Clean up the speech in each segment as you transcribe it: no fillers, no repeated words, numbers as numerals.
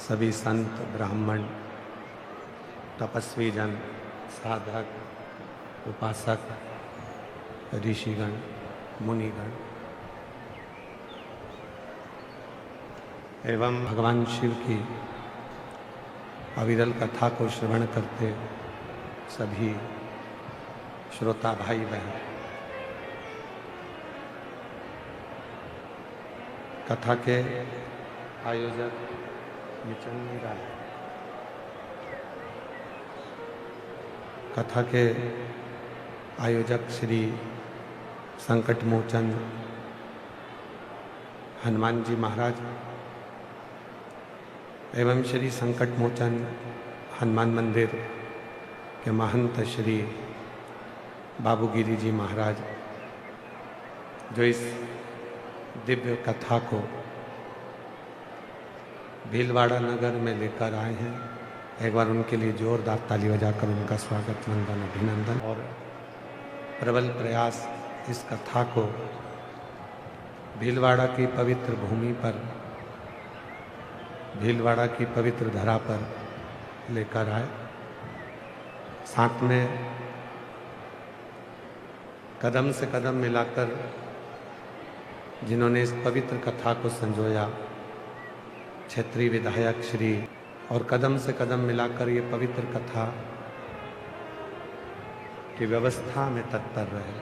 सभी संत ब्राह्मण तपस्वी जन साधक उपासक ऋषिगण मुनिगण एवं भगवान शिव की अविरल कथा को श्रवण करते सभी श्रोता भाई बहन, कथा के आयोजक चंदी राय, कथा के आयोजक श्री संकट मोचन हनुमान जी महाराज एवं श्री संकट मोचन हनुमान मंदिर के महंत श्री बाबूगिरी जी महाराज, जो इस दिव्य कथा को भीलवाड़ा नगर में लेकर आए हैं। एक बार उनके लिए जोरदार ताली बजाकर उनका स्वागत वंदन अभिनंदन। और प्रबल प्रयास इस कथा को भीलवाड़ा की पवित्र भूमि पर, भीलवाड़ा की पवित्र धरा पर लेकर आए। साथ में कदम से कदम मिलाकर जिन्होंने इस पवित्र कथा को संजोया, क्षेत्रीय विधायक श्री, और कदम से कदम मिलाकर ये पवित्र कथा की व्यवस्था में तत्पर रहे।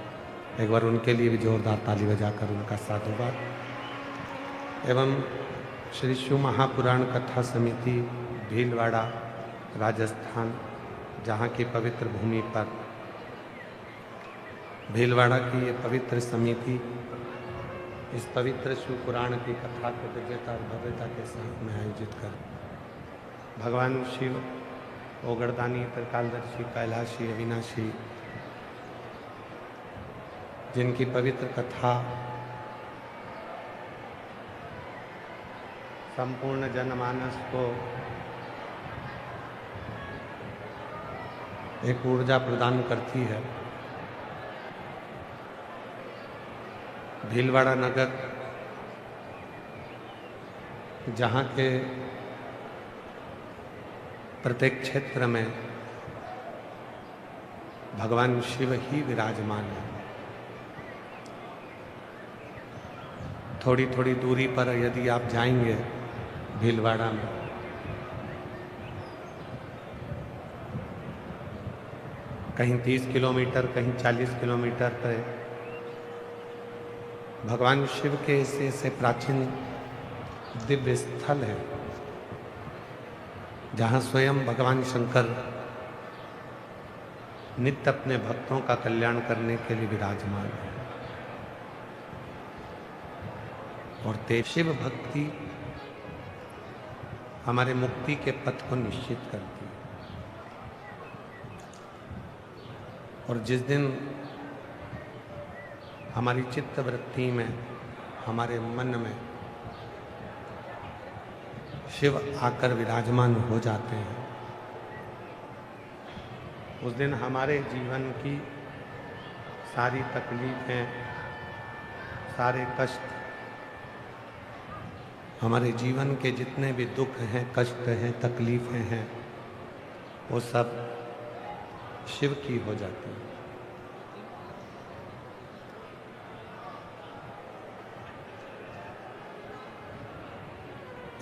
एक बार उनके लिए भी जोरदार ताली बजाकर उनका साधुवाद। एवं श्री शिव महापुराण कथा समिति भीलवाड़ा राजस्थान, जहाँ की पवित्र भूमि पर भीलवाड़ा की ये पवित्र समिति इस पवित्र शिव पुराण की कथा को दिव्यता और भव्यता के साथ में आयोजित कर भगवान शिव ओगरदानी त्रिकालदर्शी कैलाशी अविनाशी, जिनकी पवित्र कथा संपूर्ण जनमानस को एक ऊर्जा प्रदान करती है। भीलवाड़ा नगर, जहाँ के प्रत्येक क्षेत्र में भगवान शिव ही विराजमान है। थोड़ी थोड़ी दूरी पर यदि आप जाएंगे भीलवाड़ा में, कहीं 30 किलोमीटर कहीं 40 किलोमीटर पर भगवान शिव के ऐसे प्राचीन दिव्य स्थल है, जहाँ स्वयं भगवान शंकर नित्य अपने भक्तों का कल्याण करने के लिए विराजमान है। और शिव भक्ति हमारे मुक्ति के पथ को निश्चित करती है। और जिस दिन हमारी चित्त वृत्ति में, हमारे मन में शिव आकर विराजमान हो जाते हैं, उस दिन हमारे जीवन की सारी तकलीफें, सारे कष्ट, हमारे जीवन के जितने भी दुख हैं, कष्ट हैं, तकलीफें हैं, वो सब शिव की हो जाती है।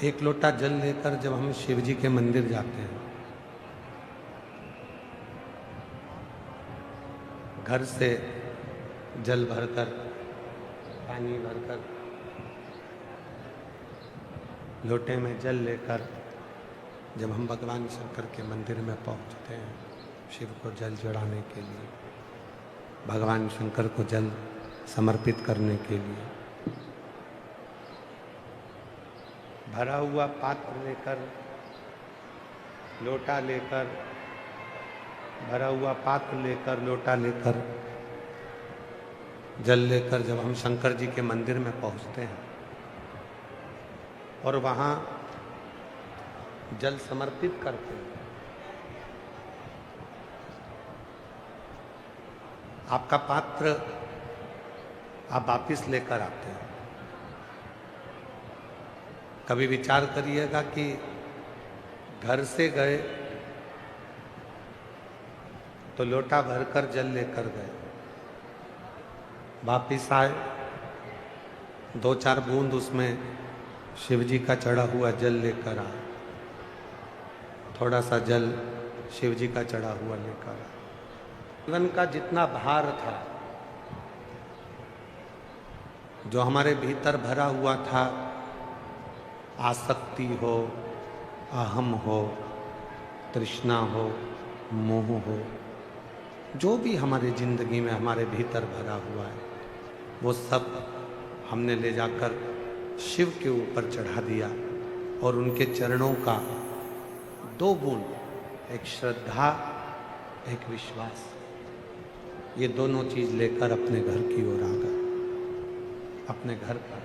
एक लोटा जल लेकर जब हम शिव जी के मंदिर जाते हैं, घर से जल भरकर, पानी भरकर, लोटे में जल लेकर जब हम भगवान शंकर के मंदिर में पहुंचते हैं, शिव को जल चढ़ाने के लिए, भगवान शंकर को जल समर्पित करने के लिए, भरा हुआ पात्र लेकर, लोटा लेकर, भरा हुआ पात्र लेकर, लोटा लेकर, जल लेकर जब हम शंकर जी के मंदिर में पहुंचते हैं और वहाँ जल समर्पित करते हैं, आपका पात्र आप वापिस लेकर आते हैं। कभी विचार करिएगा कि घर से गए तो लोटा भरकर जल लेकर गए, वापिस आए 2-4 बूंद उसमें शिव जी का चढ़ा हुआ जल लेकर आए, थोड़ा सा जल शिव जी का चढ़ा हुआ लेकर आए। जीवन का जितना भार था, जो हमारे भीतर भरा हुआ था, आसक्ति हो, अहम हो, तृष्णा हो, मोह हो, जो भी हमारे जिंदगी में हमारे भीतर भरा हुआ है, वो सब हमने ले जाकर शिव के ऊपर चढ़ा दिया और उनके चरणों का 2 बूंद, एक श्रद्धा, एक विश्वास, ये दोनों चीज लेकर अपने घर की ओर आ गए, अपने घर पर।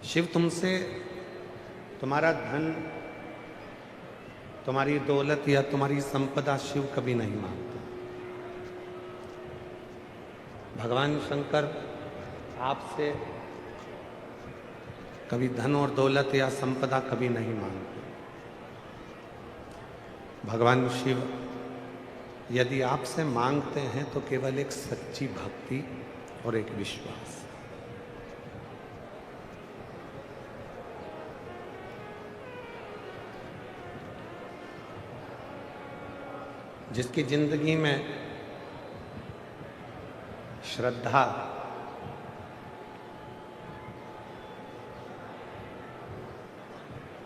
शिव तुमसे तुम्हारा धन, तुम्हारी दौलत या तुम्हारी संपदा शिव कभी नहीं मांगते। भगवान शंकर आपसे कभी धन और दौलत या संपदा कभी नहीं मांगते। भगवान शिव यदि आपसे मांगते हैं तो केवल एक सच्ची भक्ति और एक विश्वास। जिसकी जिंदगी में श्रद्धा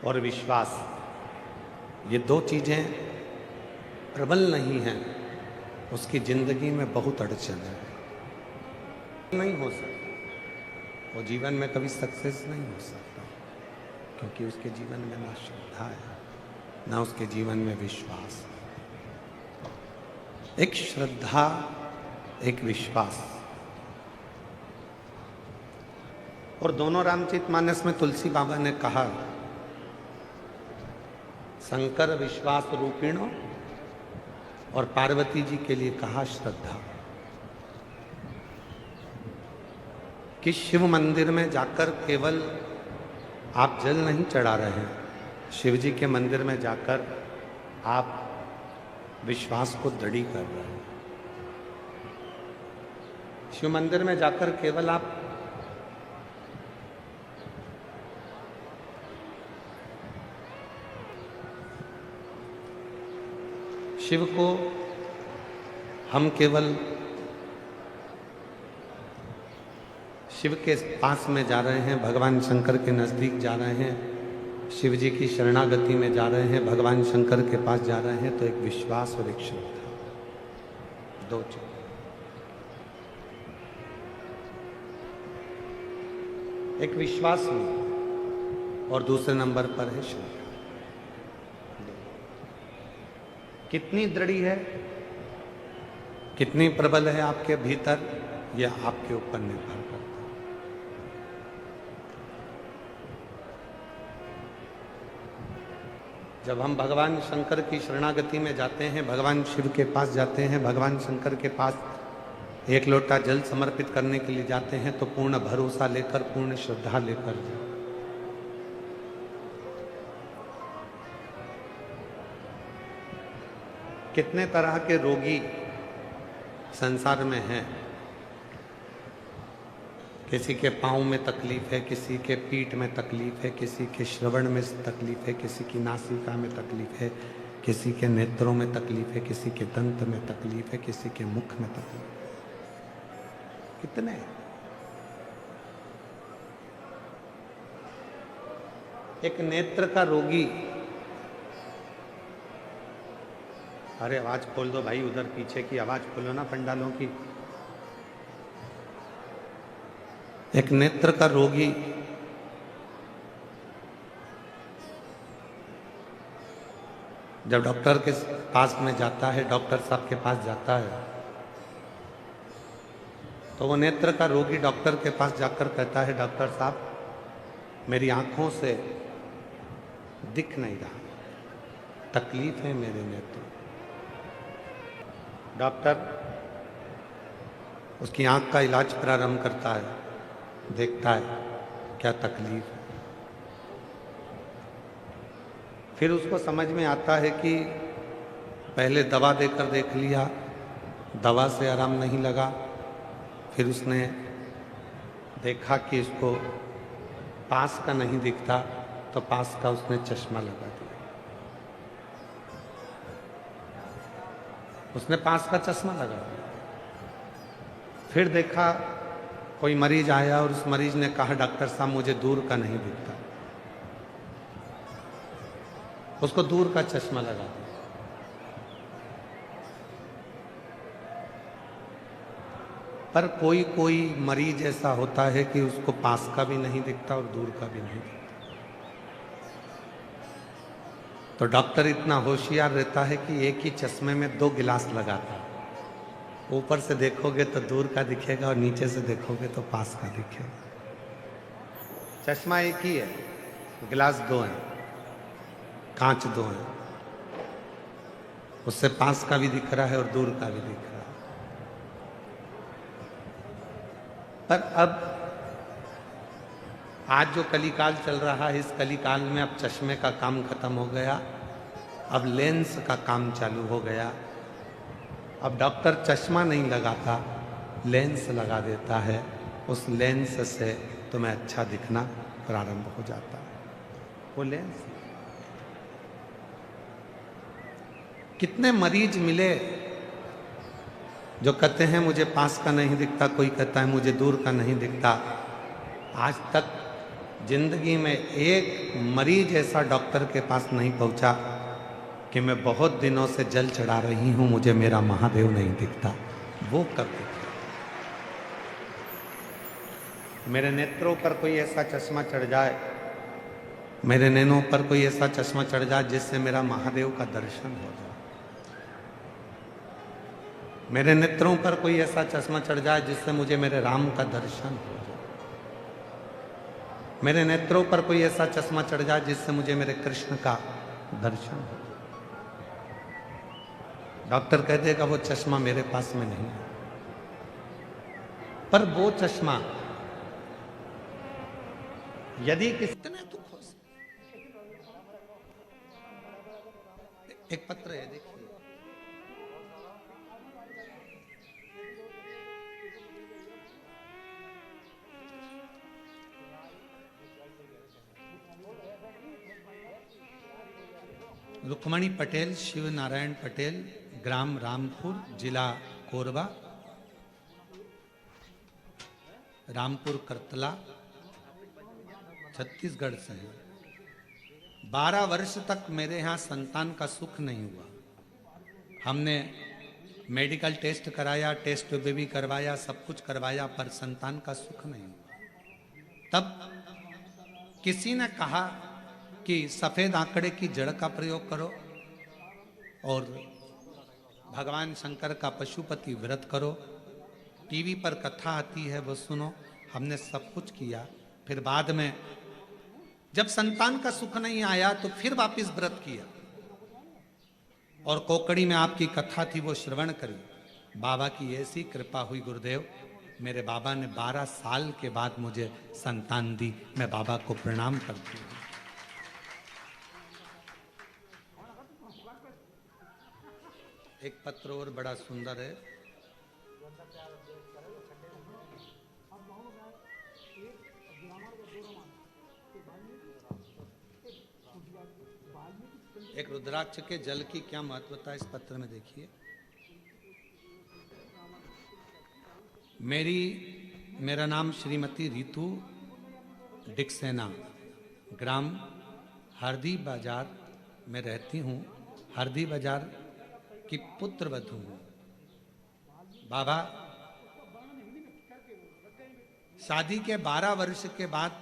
और विश्वास, ये 2 चीजें प्रबल नहीं हैं, उसकी जिंदगी में बहुत अड़चन है, नहीं हो सकता, वो जीवन में कभी सक्सेस नहीं हो सकता, क्योंकि उसके जीवन में ना श्रद्धा है, ना उसके जीवन में विश्वास। एक श्रद्धा, एक विश्वास, और दोनों रामचरितमानस में तुलसी बाबा ने कहा, शंकर विश्वास रूपिणो, और पार्वती जी के लिए कहा श्रद्धा। कि शिव मंदिर में जाकर केवल आप जल नहीं चढ़ा रहे हैं, शिव जी के मंदिर में जाकर आप विश्वास को दृढ़ कर रहे हैं। शिव मंदिर में जाकर केवल आप शिव को, हम केवल शिव के पास में जा रहे हैं, भगवान शंकर के नजदीक जा रहे हैं, शिव जी की शरणागति में जा रहे हैं, भगवान शंकर के पास जा रहे हैं, तो एक विश्वास और एक श्रद्धा, 2 चीज। एक विश्वास में और दूसरे नंबर पर है श्रद्धा। कितनी दृढ़ है, कितनी प्रबल है आपके भीतर, यह आपके ऊपर निर्भर करता है। जब हम भगवान शंकर की शरणागति में जाते हैं, भगवान शिव के पास जाते हैं, भगवान शंकर के पास एक लोटा जल समर्पित करने के लिए जाते हैं, तो पूर्ण भरोसा लेकर, पूर्ण श्रद्धा लेकर जाओ। कितने तरह के रोगी संसार में हैं, किसी के पाँव में तकलीफ है, किसी के पीठ में तकलीफ है, किसी के श्रवण में तकलीफ है, किसी की नासिका में तकलीफ है, किसी के नेत्रों में तकलीफ है, किसी के दंत में तकलीफ है, किसी के मुख में तकलीफ है। कितने? एक नेत्र का रोगी, अरे आवाज खोल दो भाई, उधर पीछे की आवाज खोलो ना पंडालों की। एक नेत्र का रोगी जब डॉक्टर के पास में जाता है, डॉक्टर साहब के पास जाता है, तो वो नेत्र का रोगी डॉक्टर के पास जाकर कहता है, डॉक्टर साहब मेरी आंखों से दिख नहीं रहा, तकलीफ है मेरे नेत्र। डॉक्टर उसकी आंख का इलाज प्रारंभ करता है, देखता है, क्या तकलीफ है। फिर उसको समझ में आता है कि पहले दवा देकर देख लिया, दवा से आराम नहीं लगा। फिर उसने देखा कि इसको पास का नहीं दिखता, तो पास का उसने चश्मा लगा दिया। उसने पास का चश्मा लगा दिया। फिर देखा कोई मरीज आया और उस मरीज ने कहा डॉक्टर साहब मुझे दूर का नहीं दिखता, उसको दूर का चश्मा लगा दिया। पर कोई कोई मरीज ऐसा होता है कि उसको पास का भी नहीं दिखता और दूर का भी नहीं दिखता। तो डॉक्टर इतना होशियार रहता है कि एक ही चश्मे में 2 गिलास लगाता है। ऊपर से देखोगे तो दूर का दिखेगा और नीचे से देखोगे तो पास का दिखेगा। चश्मा एक ही है, गिलास 2 हैं, कांच 2 हैं। उससे पास का भी दिख रहा है और दूर का भी दिख रहा है। पर अब आज जो कलिकाल चल रहा है, इस कलिकाल में अब चश्मे का काम खत्म हो गया, अब लेंस का काम चालू हो गया। अब डॉक्टर चश्मा नहीं लगाता, लेंस लगा देता है। उस लेंस से तुम्हें अच्छा दिखना प्रारंभ हो जाता है। वो लेंस। कितने मरीज मिले जो कहते हैं मुझे पास का नहीं दिखता, कोई कहता है मुझे दूर का नहीं दिखता। आज तक जिंदगी में एक मरीज ऐसा डॉक्टर के पास नहीं पहुंचा कि मैं बहुत दिनों से जल चढ़ा रही हूं, मुझे मेरा महादेव नहीं दिखता। वो कब दिखे? मेरे नेत्रों पर कोई ऐसा चश्मा चढ़ जाए, मेरे नैनों पर कोई ऐसा चश्मा चढ़ जाए जिससे मेरा महादेव का दर्शन हो जाए। मेरे नेत्रों पर कोई ऐसा चश्मा चढ़ जाए जिससे मुझे मेरे राम का दर्शन हो जाए। मेरे नेत्रों पर कोई ऐसा चश्मा चढ़ जाए जिससे मुझे मेरे कृष्ण का दर्शन हो जाए। डॉक्टर कह देगा वो चश्मा मेरे पास में नहीं है। पर वो चश्मा यदि कितने दुख हो, एक पत्र है देखिए, रुक्मणी पटेल, शिव नारायण पटेल, ग्राम रामपुर, जिला कोरबा, रामपुर करतला, छत्तीसगढ़ से है। 12 वर्ष तक मेरे यहाँ संतान का सुख नहीं हुआ। हमने मेडिकल टेस्ट कराया, टेस्ट बेबी करवाया, सब कुछ करवाया, पर संतान का सुख नहीं हुआ। तब किसी ने कहा कि सफेद आंकड़े की जड़ का प्रयोग करो और भगवान शंकर का पशुपति व्रत करो, टीवी पर कथा आती है वो सुनो। हमने सब कुछ किया। फिर बाद में जब संतान का सुख नहीं आया तो फिर वापस व्रत किया और कोकड़ी में आपकी कथा थी वो श्रवण करी। बाबा की ऐसी कृपा हुई गुरुदेव, मेरे बाबा ने 12 साल के बाद मुझे संतान दी। मैं बाबा को प्रणाम करती हूँ। एक पत्र और बड़ा सुंदर है। एक रुद्राक्ष के जल की क्या महत्वता है इस पत्र में देखिए। मेरा नाम श्रीमती रितु डिक्सेना, ग्राम हरदी बाजार में रहती हूँ। हरदी बाजार की पुत्र वधू हूँ। बाबा, शादी के 12 वर्ष के बाद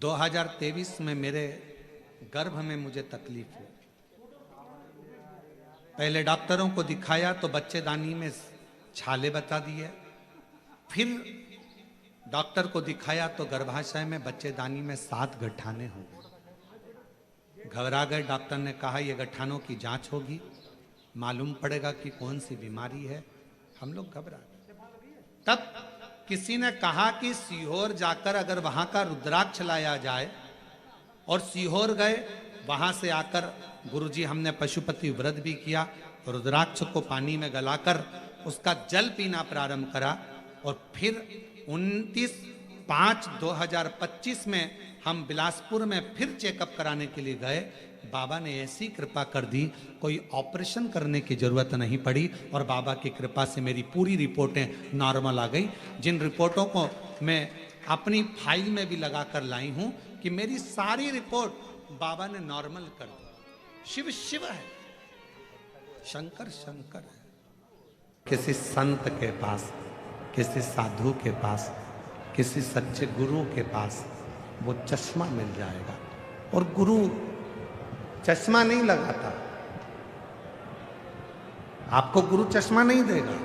2023 में मेरे गर्भ में मुझे तकलीफ हुई। पहले डॉक्टरों को दिखाया तो बच्चेदानी में छाले बता दिए। फिर डॉक्टर को दिखाया तो गर्भाशय में बच्चेदानी में 7 गठाने हो गए। घबरा गए। डॉक्टर ने कहा ये गठानों की जांच होगी, मालूम पड़ेगा कि कौन सी बीमारी है। हम लोग घबरा गए। तब किसी ने कहा कि सीहोर जाकर अगर वहां का रुद्राक्ष लाया जाए, और सीहोर गए, वहां से आकर गुरुजी हमने पशुपति व्रत भी किया, रुद्राक्ष को पानी में गलाकर उसका जल पीना प्रारंभ करा, और फिर 29/5/2025 में हम बिलासपुर में फिर चेकअप कराने के लिए गए। बाबा ने ऐसी कृपा कर दी, कोई ऑपरेशन करने की जरूरत नहीं पड़ी, और बाबा की कृपा से मेरी पूरी रिपोर्टें नॉर्मल आ गई, जिन रिपोर्टों को मैं अपनी फाइल में भी लगाकर लाई हूं कि मेरी सारी रिपोर्ट बाबा ने नॉर्मल कर दी। शिव शिव है, शंकर शंकर है। किसी संत के पास, किसी साधु के पास, किसी सच्चे गुरु के पास वो चश्मा मिल जाएगा, और गुरु चश्मा नहीं लगाता, आपको गुरु चश्मा नहीं देगा।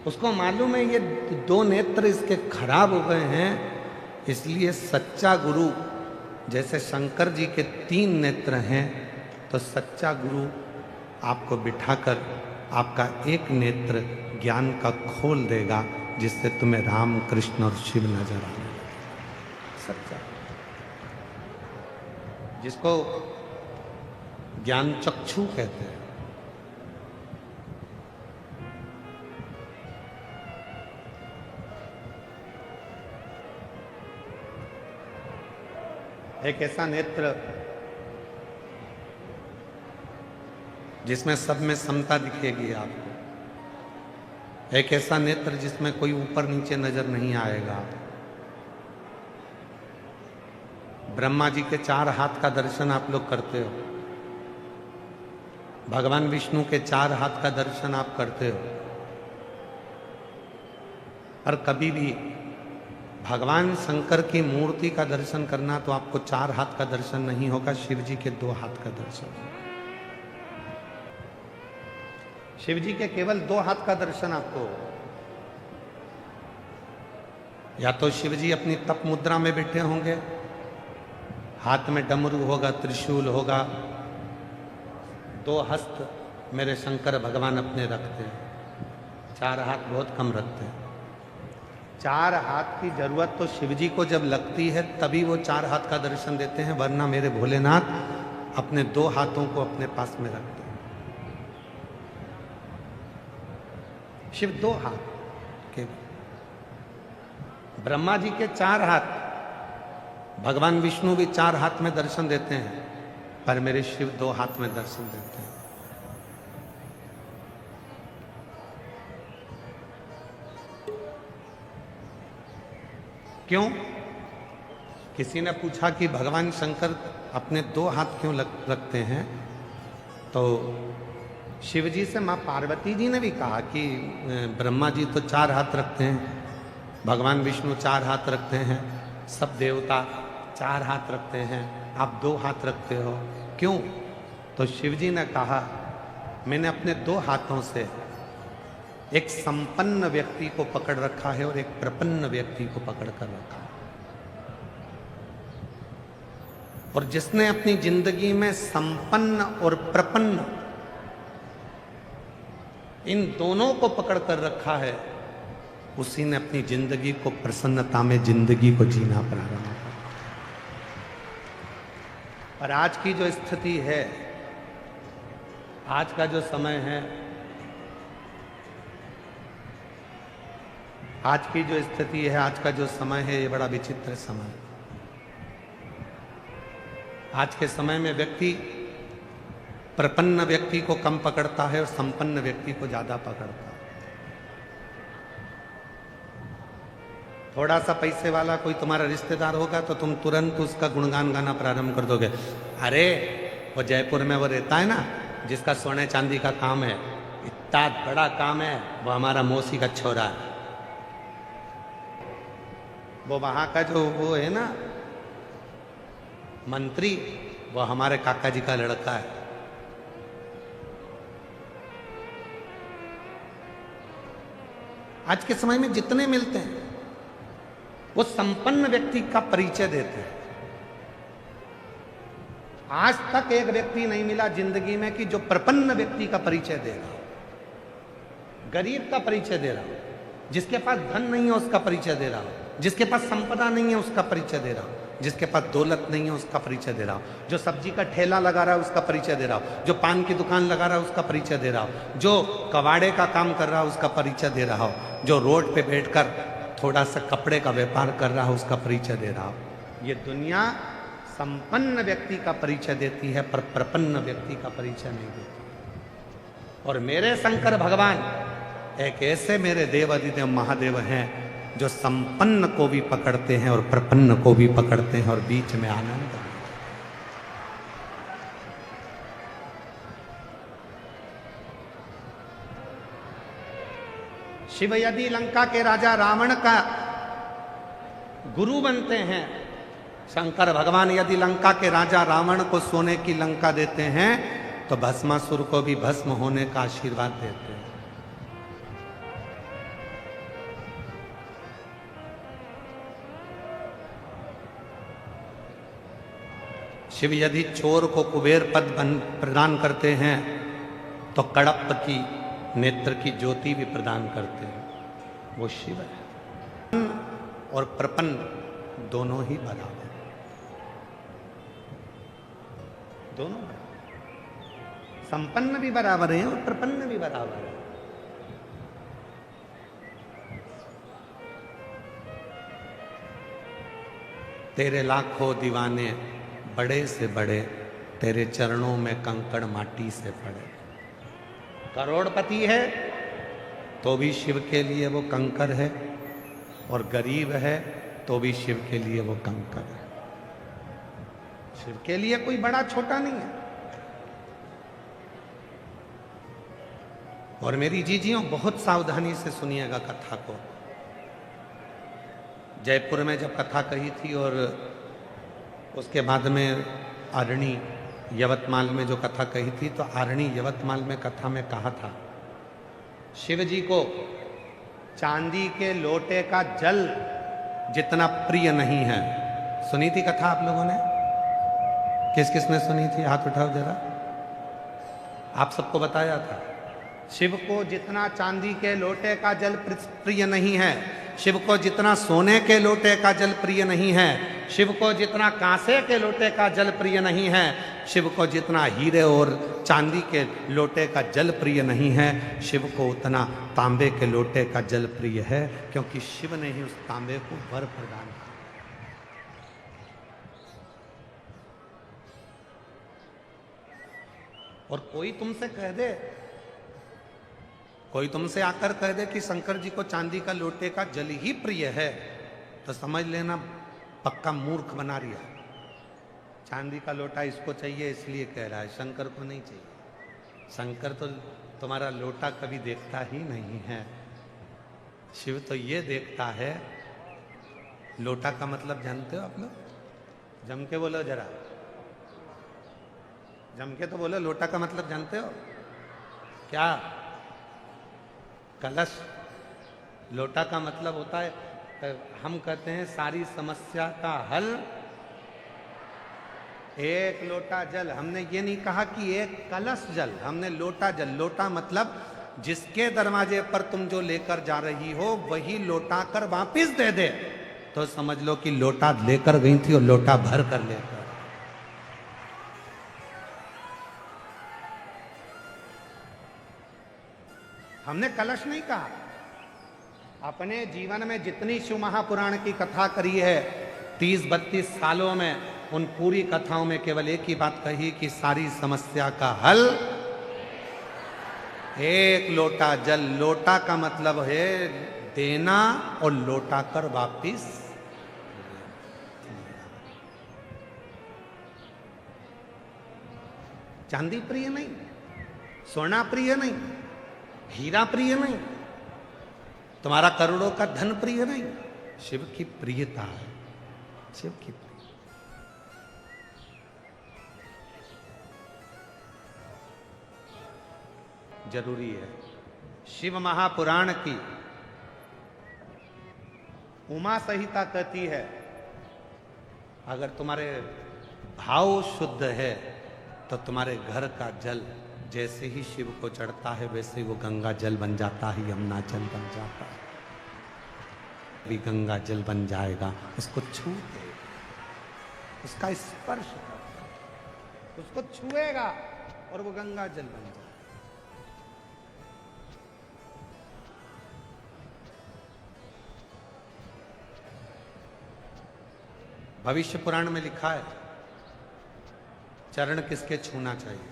उसको मालूम है ये 2 नेत्र इसके खराब हो गए हैं, इसलिए सच्चा गुरु, जैसे शंकर जी के 3 नेत्र हैं, तो सच्चा गुरु आपको बिठाकर आपका एक नेत्र ज्ञान का खोल देगा, जिससे तुम्हें राम कृष्ण और शिव नजर आने लगेगा। सच्चा, जिसको ज्ञान चक्षु कहते हैं। एक ऐसा नेत्र जिसमें सब में समता दिखेगी आपको, एक ऐसा नेत्र जिसमें कोई ऊपर नीचे नजर नहीं आएगा। ब्रह्मा जी के 4 हाथ का दर्शन आप लोग करते हो, भगवान विष्णु के 4 हाथ का दर्शन आप करते हो, और कभी भी भगवान शंकर की मूर्ति का दर्शन करना तो आपको 4 हाथ का दर्शन नहीं होगा, शिव जी के 2 हाथ का दर्शन होगा। शिव जी के केवल 2 हाथ का दर्शन आपको, या तो शिव जी अपनी तप मुद्रा में बैठे होंगे, हाथ में डमरू होगा, त्रिशूल होगा, 2 हस्त मेरे शंकर भगवान अपने रखते हैं, 4 हाथ बहुत कम रखते हैं। 4 हाथ की जरूरत तो शिव जी को जब लगती है तभी वो 4 हाथ का दर्शन देते हैं, वरना मेरे भोलेनाथ अपने 2 हाथों को अपने पास में रखते हैं। शिव 2 हाथ के, ब्रह्मा जी के 4 हाथ, भगवान विष्णु भी 4 हाथ में दर्शन देते हैं, पर मेरे शिव 2 हाथ में दर्शन देते हैं। क्यों? किसी ने पूछा कि भगवान शंकर अपने 2 हाथ क्यों रखते हैं, तो शिव जी से माँ पार्वती जी ने भी कहा कि ब्रह्मा जी तो 4 हाथ रखते हैं, भगवान विष्णु 4 हाथ रखते हैं, सब देवता 4 हाथ रखते हैं, आप 2 हाथ रखते हो, क्यों? तो शिव जी ने कहा, मैंने अपने 2 हाथों से एक संपन्न व्यक्ति को पकड़ रखा है और एक प्रपन्न व्यक्ति को पकड़ कर रखा है, और जिसने अपनी जिंदगी में संपन्न और प्रपन्न इन दोनों को पकड़ कर रखा है, उसी ने अपनी जिंदगी को प्रसन्नता में जिंदगी को जीना प्रारंभ किया। पर आज की जो स्थिति है, आज का जो समय है, आज की जो स्थिति है, आज का जो समय है, ये बड़ा विचित्र समय है। आज के समय में व्यक्ति प्रपन्न व्यक्ति को कम पकड़ता है और संपन्न व्यक्ति को ज्यादा पकड़ता है। थोड़ा सा पैसे वाला कोई तुम्हारा रिश्तेदार होगा तो तुम तुरंत उसका गुणगान गाना प्रारंभ कर दोगे। अरे वो जयपुर में वो रहता है ना, जिसका सोने चांदी का काम है, इतना बड़ा काम है, वो हमारा मौसी का छोरा है, वो वहां का जो वो है ना मंत्री, वो हमारे काका जी का लड़का है। आज के समय में जितने मिलते हैं वो संपन्न व्यक्ति का परिचय देते हैं। आज तक एक व्यक्ति नहीं मिला जिंदगी में कि जो प्रपन्न व्यक्ति का परिचय देगा। गरीब का परिचय दे रहा हूं, जिसके पास धन नहीं है उसका परिचय दे रहा हूं, जिसके पास संपदा नहीं है उसका परिचय दे रहा हूं, जिसके पास दौलत नहीं है उसका परिचय दे रहा हूं, जो सब्जी का ठेला लगा रहा है उसका परिचय दे रहा हूं, जो पान की दुकान लगा रहा है उसका परिचय दे रहा हूं, जो कबाड़े का काम कर रहा है उसका परिचय दे रहा हूं, जो रोड पे बैठकर थोड़ा सा कपड़े का व्यापार कर रहा है उसका परिचय दे रहा हूं। ये दुनिया संपन्न व्यक्ति का परिचय देती है पर प्रपन्न व्यक्ति का परिचय नहीं देती। और मेरे शंकर भगवान एक ऐसे मेरे देव अधिदेव महादेव हैं जो संपन्न को भी पकड़ते हैं और प्रपन्न को भी पकड़ते हैं और बीच में आनंद। शिव यदि लंका के राजा रावण का गुरु बनते हैं, शंकर भगवान यदि लंका के राजा रावण को सोने की लंका देते हैं तो भस्मासुर को भी भस्म होने का आशीर्वाद देते हैं। शिव यदि चोर को कुबेर पद प्रदान करते हैं तो कड़प्प की नेत्र की ज्योति भी प्रदान करते हैं, वो शिव है। और प्रपन्न दोनों ही बराबर, दोनों संपन्न भी बराबर हैं और प्रपन्न भी बराबर है। तेरे लाखों दीवाने बड़े से बड़े, तेरे चरणों में कंकड़ माटी से पड़े। करोड़पति है तो भी शिव के लिए वो कंकर है, और गरीब है तो भी शिव के लिए वो कंकर है। शिव के लिए कोई बड़ा छोटा नहीं है। और मेरी जीजियों बहुत सावधानी से सुनिएगा कथा को। जयपुर में जब कथा कही थी और उसके बाद में आरणी यवतमाल में जो कथा कही थी, तो आरणी यवतमाल में कथा में कहा था शिव जी को चांदी के लोटे का जल जितना प्रिय नहीं है। सुनी थी कथा आप लोगों ने? किस किस ने सुनी थी? हाथ उठाओ जरा। आप सबको बताया था शिव को जितना चांदी के लोटे का जल प्रिय नहीं है, शिव को जितना सोने के लोटे का जल प्रिय नहीं है, शिव को जितना कांसे के लोटे का जल प्रिय नहीं है, शिव को जितना हीरे और चांदी के लोटे का जल प्रिय नहीं है, शिव को उतना तांबे के लोटे का जल प्रिय है, क्योंकि शिव ने ही उस तांबे को वर प्रदान किया। और कोई तुमसे कह दे, कोई तुमसे आकर कह दे कि शंकर जी को चांदी का लोटे का जल ही प्रिय है, तो समझ लेना पक्का मूर्ख बना रहा। चांदी का लोटा इसको चाहिए इसलिए कह रहा है, शंकर को नहीं चाहिए। शंकर तो तुम्हारा लोटा कभी देखता ही नहीं है। शिव तो ये देखता है। लोटा का मतलब जानते हो आप लोग? जम के बोलो जरा, जम के तो बोलो। लोटा का मतलब जानते हो क्या? कलश। लोटा का मतलब होता है, हम कहते हैं सारी समस्या का हल एक लोटा जल। हमने ये नहीं कहा कि एक कलश जल, हमने लोटा जल। लोटा मतलब जिसके दरवाजे पर तुम जो लेकर जा रही हो वही लोटा कर वापिस दे दे, तो समझ लो कि लोटा लेकर गई थी और लोटा भर कर लेकर। हमने कलश नहीं कहा। अपने जीवन में जितनी शिव महापुराण की कथा करी है 30-32 सालों में, उन पूरी कथाओं में केवल एक ही बात कही कि सारी समस्या का हल एक लोटा जल। लोटा का मतलब है देना और लोटा कर वापिस। चांदी प्रिय नहीं, सोना प्रिय नहीं, हीरा प्रिय नहीं, तुम्हारा करोड़ों का धन प्रिय नहीं। शिव की प्रियता है, शिव की प्रियता। जरूरी है। शिव महापुराण की उमा संहिता कहती है अगर तुम्हारे भाव शुद्ध है तो तुम्हारे घर का जल जैसे ही शिव को चढ़ता है वैसे ही वो गंगा जल बन जाता है, यमुना जल बन जाता है, भी गंगा जल बन जाएगा। उसको छू के, उसका स्पर्श कर, उसको छुएगा और वो गंगा जल बन जाएगा। भविष्य पुराण में लिखा है चरण किसके छूना चाहिए।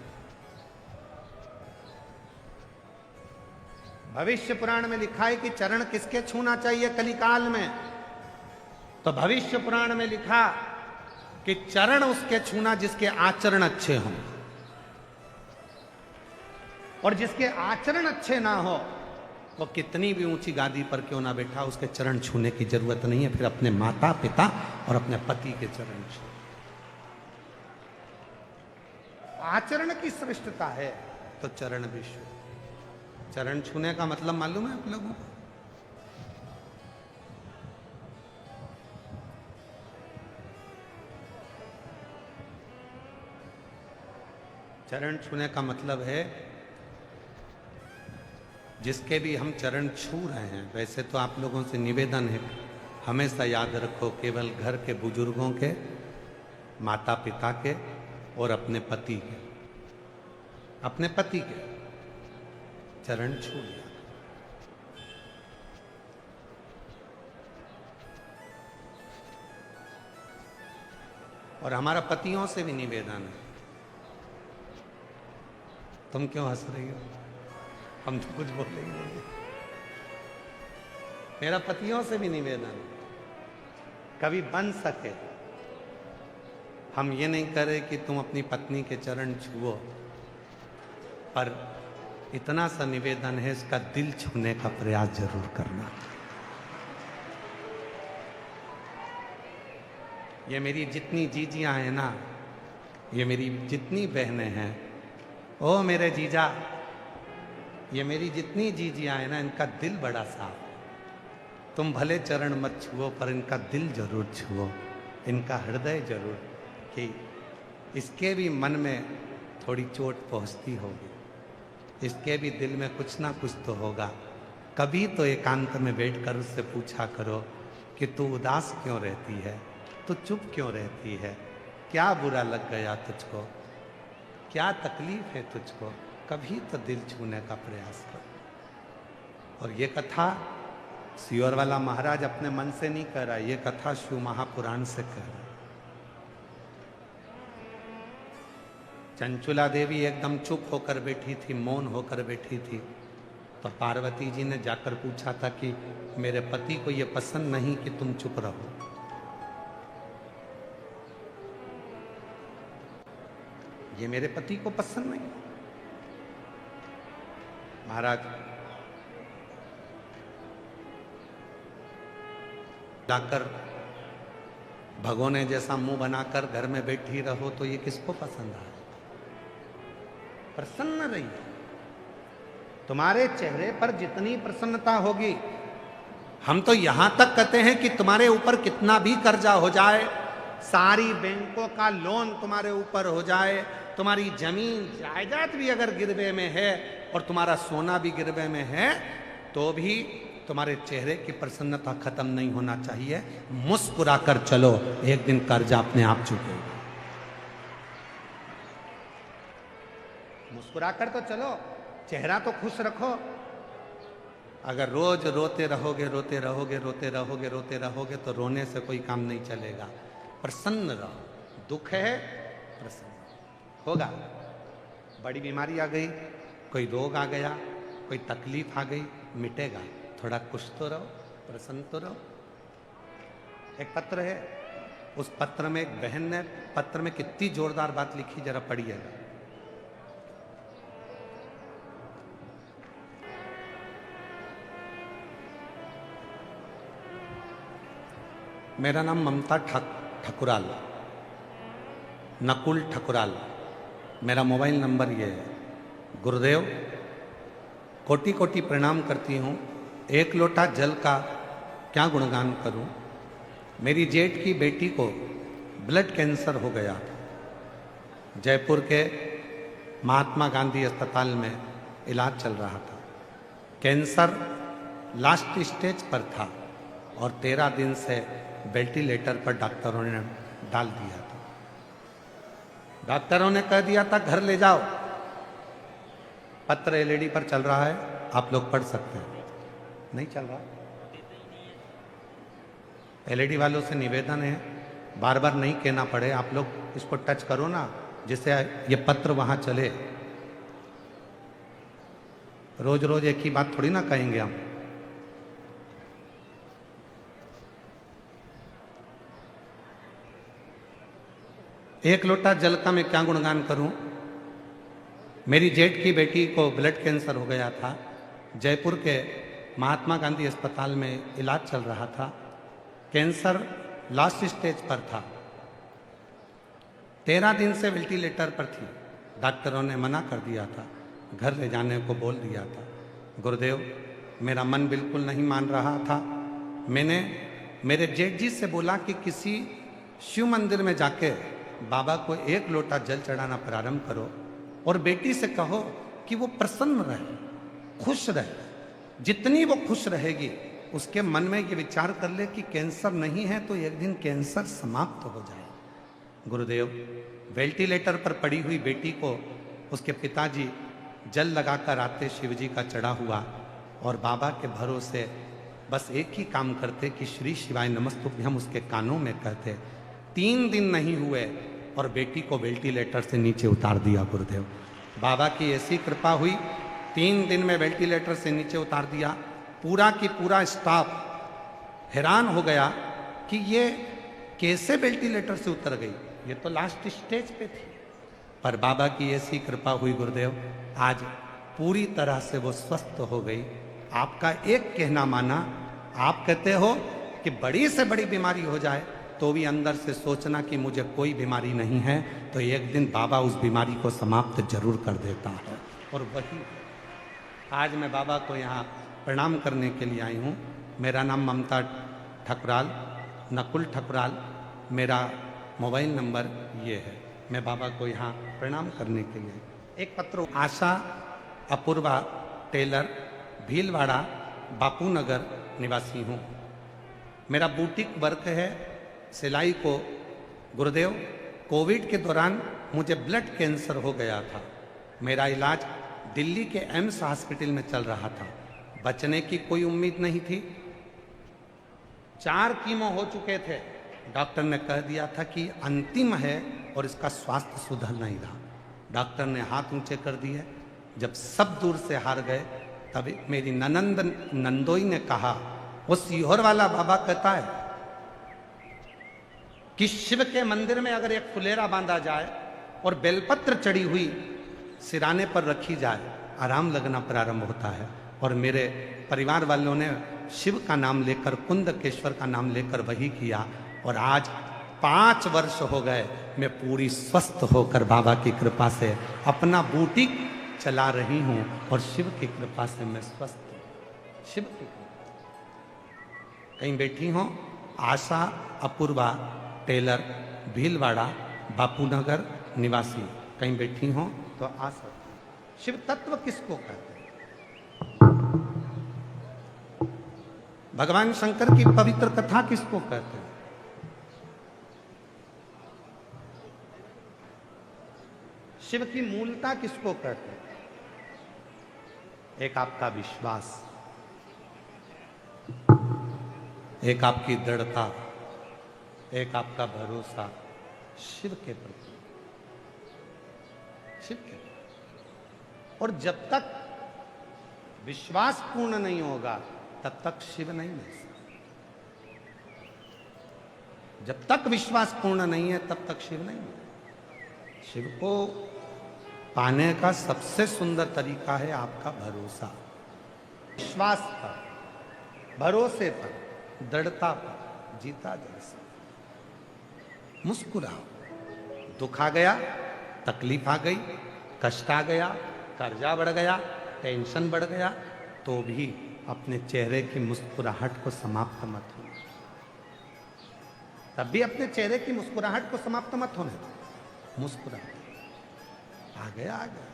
भविष्य पुराण में लिखा है कि चरण किसके छूना चाहिए कलिकाल में। तो भविष्य पुराण में लिखा कि चरण उसके छूना जिसके आचरण अच्छे हों, और जिसके आचरण अच्छे ना हो वो कितनी भी ऊंची गादी पर क्यों ना बैठा, उसके चरण छूने की जरूरत नहीं है। फिर अपने माता पिता और अपने पति के चरण छू। आचरण की श्रेष्ठता है तो चरण भी छू। चरण छूने का मतलब मालूम है आप लोगों को? चरण छूने का मतलब है जिसके भी हम चरण छू रहे हैं, वैसे तो आप लोगों से निवेदन है हमेशा याद रखो केवल घर के बुजुर्गों के, माता पिता के और अपने पति के, अपने पति के चरण छू लिया। और हमारा पतियों से भी निवेदन है। तुम क्यों हंस रही हो? हम तो कुछ बोल ही नहीं। मेरा पतियों से भी निवेदन, कभी बन सके हम ये नहीं करें कि तुम अपनी पत्नी के चरण छुओ, पर इतना सा निवेदन है इसका दिल छूने का प्रयास जरूर करना। ये मेरी जितनी जीजियां हैं ना, ये मेरी जितनी बहनें हैं, ओ मेरे जीजा, ये मेरी जितनी जीजियां हैं ना, इनका दिल बड़ा साफ। तुम भले चरण मत छुओ पर इनका दिल जरूर छुओ, इनका हृदय जरूर, कि इसके भी मन में थोड़ी चोट पहुंचती होगी, इसके भी दिल में कुछ ना कुछ तो होगा। कभी तो एकांत में बैठकर उससे पूछा करो कि तू उदास क्यों रहती है, तू चुप क्यों रहती है, क्या बुरा लग गया तुझको, क्या तकलीफ है तुझको। कभी तो दिल छूने का प्रयास करो। और ये कथा सियोर वाला महाराज अपने मन से नहीं कर रहा, ये कथा शिव महापुराण से कह रहा। चंचुला देवी एकदम चुप होकर बैठी थी, मौन होकर बैठी थी। तो पार्वती जी ने जाकर पूछा था कि मेरे पति को ये पसंद नहीं कि तुम चुप रहो। ये मेरे पति को पसंद नहीं। महाराज जाकर भगोने जैसा मुंह बनाकर घर में बैठी रहो तो ये किसको पसंद आए? प्रसन्न रहिए। तुम्हारे चेहरे पर जितनी प्रसन्नता होगी, हम तो यहां तक कहते हैं कि तुम्हारे ऊपर कितना भी कर्जा हो जाए, सारी बैंकों का लोन तुम्हारे ऊपर हो जाए, तुम्हारी जमीन जायदाद भी अगर गिरवे में है और तुम्हारा सोना भी गिरवे में है, तो भी तुम्हारे चेहरे की प्रसन्नता खत्म नहीं होना चाहिए। मुस्कुराकर चलो, एक दिन कर्जा अपने आप चुकेगा। मुस्कुराकर तो चलो, चेहरा तो खुश रखो। अगर रोज रोते रहोगे रोते रहोगे रोते रहोगे रोते रहोगे तो रोने से कोई काम नहीं चलेगा। प्रसन्न रहो। दुख है, प्रसन्न होगा। बड़ी बीमारी आ गई, कोई रोग आ गया, कोई तकलीफ आ गई, मिटेगा। थोड़ा खुश तो रहो, प्रसन्न तो रहो। एक पत्र है, उस पत्र में एक बहन ने पत्र में कितनी जोरदार बात लिखी, जरा पढ़िएगा। मेरा नाम ममता ठकुराल, नकुल ठकुराल, मेरा मोबाइल नंबर ये है। गुरुदेव, कोटि कोटि प्रणाम करती हूँ। एक लोटा जल का क्या गुणगान करूँ। मेरी जेठ की बेटी को ब्लड कैंसर हो गया। जयपुर के महात्मा गांधी अस्पताल में इलाज चल रहा था। कैंसर लास्ट स्टेज पर था और 13 दिन से वेंटिलेटर पर डॉक्टरों ने डाल दिया था। डॉक्टरों ने कह दिया था घर ले जाओ। पत्र एलईडी पर चल रहा है, आप लोग पढ़ सकते हैं। नहीं चल रहा। एलईडी वालों से निवेदन है, बार बार नहीं कहना पड़े, आप लोग इसको टच करो ना, जिससे ये पत्र वहां चले। रोज रोज एक ही बात थोड़ी ना कहेंगे हम। एक लोटा जल का मैं क्या गुणगान करूं। मेरी जेठ की बेटी को ब्लड कैंसर हो गया था। जयपुर के महात्मा गांधी अस्पताल में इलाज चल रहा था। कैंसर लास्ट स्टेज पर था। 13 दिन से वेंटिलेटर पर थी। डॉक्टरों ने मना कर दिया था, घर ले जाने को बोल दिया था। गुरुदेव, मेरा मन बिल्कुल नहीं मान रहा था। मैंने मेरे जेठ जी से बोला कि किसी शिव मंदिर में जाके बाबा को एक लोटा जल चढ़ाना प्रारंभ करो और बेटी से कहो कि वो प्रसन्न रहे, खुश रहे। जितनी वो खुश रहेगी, उसके मन में ये विचार कर ले कि कैंसर नहीं है तो एक दिन कैंसर समाप्त हो जाए। गुरुदेव, वेंटिलेटर पर पड़ी हुई बेटी को उसके पिताजी जल लगाकर आते शिवजी का चढ़ा हुआ और बाबा के भरोसे बस एक ही काम करते कि श्री शिवाय नमस्तुभ्यम उसके कानों में कहते। 3 दिन नहीं हुए और बेटी को वेंटिलेटर से नीचे उतार दिया। गुरुदेव, बाबा की ऐसी कृपा हुई, 3 दिन में वेंटिलेटर से नीचे उतार दिया। पूरा की पूरा स्टाफ हैरान हो गया कि ये कैसे वेंटिलेटर से उतर गई, ये तो लास्ट स्टेज पे थी। पर बाबा की ऐसी कृपा हुई गुरुदेव, आज पूरी तरह से वो स्वस्थ हो गई। आपका एक कहना माना। आप कहते हो कि बड़ी से बड़ी बीमारी हो जाए तो भी अंदर से सोचना कि मुझे कोई बीमारी नहीं है, तो एक दिन बाबा उस बीमारी को समाप्त जरूर कर देता है। और वही आज मैं बाबा को यहाँ प्रणाम करने के लिए आई हूँ। मेरा नाम ममता ठकुराल, नकुल ठकुराल मेरा मोबाइल नंबर ये है। मैं बाबा को यहाँ प्रणाम करने के लिए। एक पत्र, आशा अपूर्वा टेलर, भीलवाड़ा, बापू नगर निवासी हूँ। मेरा बुटीक वर्क है, सिलाई को। गुरुदेव, कोविड के दौरान मुझे ब्लड कैंसर हो गया था। मेरा इलाज दिल्ली के एम्स हॉस्पिटल में चल रहा था। बचने की कोई उम्मीद नहीं थी। 4 कीमो हो चुके थे। डॉक्टर ने कह दिया था कि अंतिम है और इसका स्वास्थ्य सुधर नहीं रहा। डॉक्टर ने हाथ ऊंचे कर दिए। जब सब दूर से हार गए, तब मेरी ननंद नंदोई ने कहा, वो सीहोर वाला बाबा कहता है कि शिव के मंदिर में अगर एक फुलेरा बांधा जाए और बेलपत्र चढ़ी हुई सिराने पर रखी जाए, आराम लगना प्रारंभ होता है। और मेरे परिवार वालों ने शिव का नाम लेकर, कुंदकेश्वर का नाम लेकर वही किया। और आज 5 वर्ष हो गए, मैं पूरी स्वस्थ होकर बाबा की कृपा से अपना बुटीक चला रही हूँ और शिव की कृपा से मैं स्वस्थ हूँ। शिव की कृपा। कहीं बैठी हो, आशा अपूर्वा टेलर, भीलवाड़ा, बापूनगर निवासी, कहीं बैठी हो तो आ सकती हो। शिव तत्व किसको कहते हैं? भगवान शंकर की पवित्र कथा किसको कहते हैं? शिव की मूलता किसको कहते हैं? एक आपका विश्वास, एक आपकी दृढ़ता, एक आपका भरोसा शिव के प्रति, शिव के प्रति। और जब तक विश्वास पूर्ण नहीं होगा, तब तक शिव नहीं मिल सकता। जब तक विश्वास पूर्ण नहीं है, तब तक शिव नहीं मिलेगा। शिव को पाने का सबसे सुंदर तरीका है आपका भरोसा। विश्वास पर, भरोसे पर, दृढ़ता पर जीता जा सकता। मुस्कुराओ। दुख आ गया, तकलीफ आ गई, कष्ट आ गया, कर्जा बढ़ गया, टेंशन बढ़ गया, तो भी अपने चेहरे की मुस्कुराहट को समाप्त मत होने दो। तब भी अपने चेहरे की मुस्कुराहट को समाप्त मत होने दो। मुस्कुराओ। आ गया आ गया।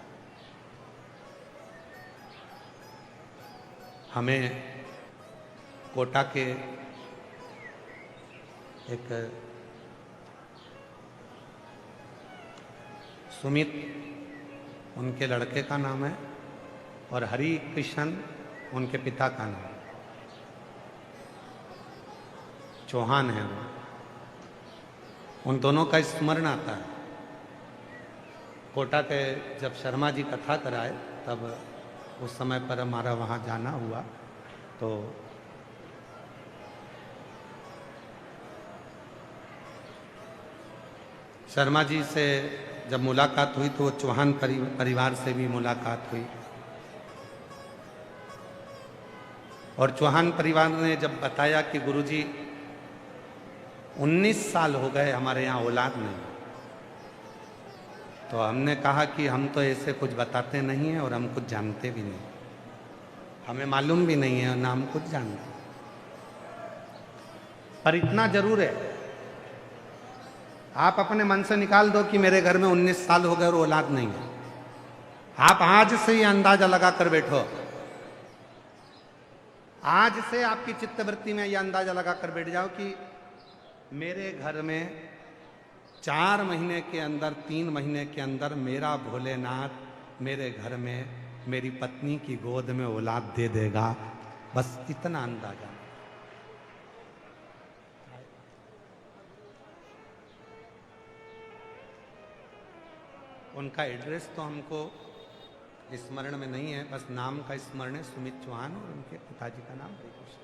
हमें कोटा के एक सुमित उनके लड़के का नाम है और हरि कृष्ण उनके पिता का नाम, चौहान है वो। उन दोनों का स्मरण आता है। कोटा के जब शर्मा जी कथा कराए तब उस समय पर हमारा वहाँ जाना हुआ, तो शर्मा जी से जब मुलाकात हुई तो चौहान परिवार से भी मुलाकात हुई। और चौहान परिवार ने जब बताया कि गुरुजी 19 साल हो गए हमारे यहाँ औलाद नहीं, तो हमने कहा कि हम तो ऐसे कुछ बताते नहीं हैं और हम कुछ जानते भी नहीं, हमें मालूम भी नहीं है और ना हम कुछ जानते। पर इतना जरूर है, आप अपने मन से निकाल दो कि मेरे घर में 19 साल हो गए और औलाद नहीं है। आप आज से ही अंदाजा लगा कर बैठो, आज से आपकी चित्तवृत्ति में यह अंदाजा लगा कर बैठ जाओ कि मेरे घर में 4 महीने के अंदर, 3 महीने के अंदर मेरा भोलेनाथ मेरे घर में मेरी पत्नी की गोद में औलाद दे देगा। बस इतना अंदाजा। उनका एड्रेस तो हमको स्मरण में नहीं है, बस नाम का स्मरण है, सुमित चौहान, और उनके पिताजी का नाम हरिकृष्ण।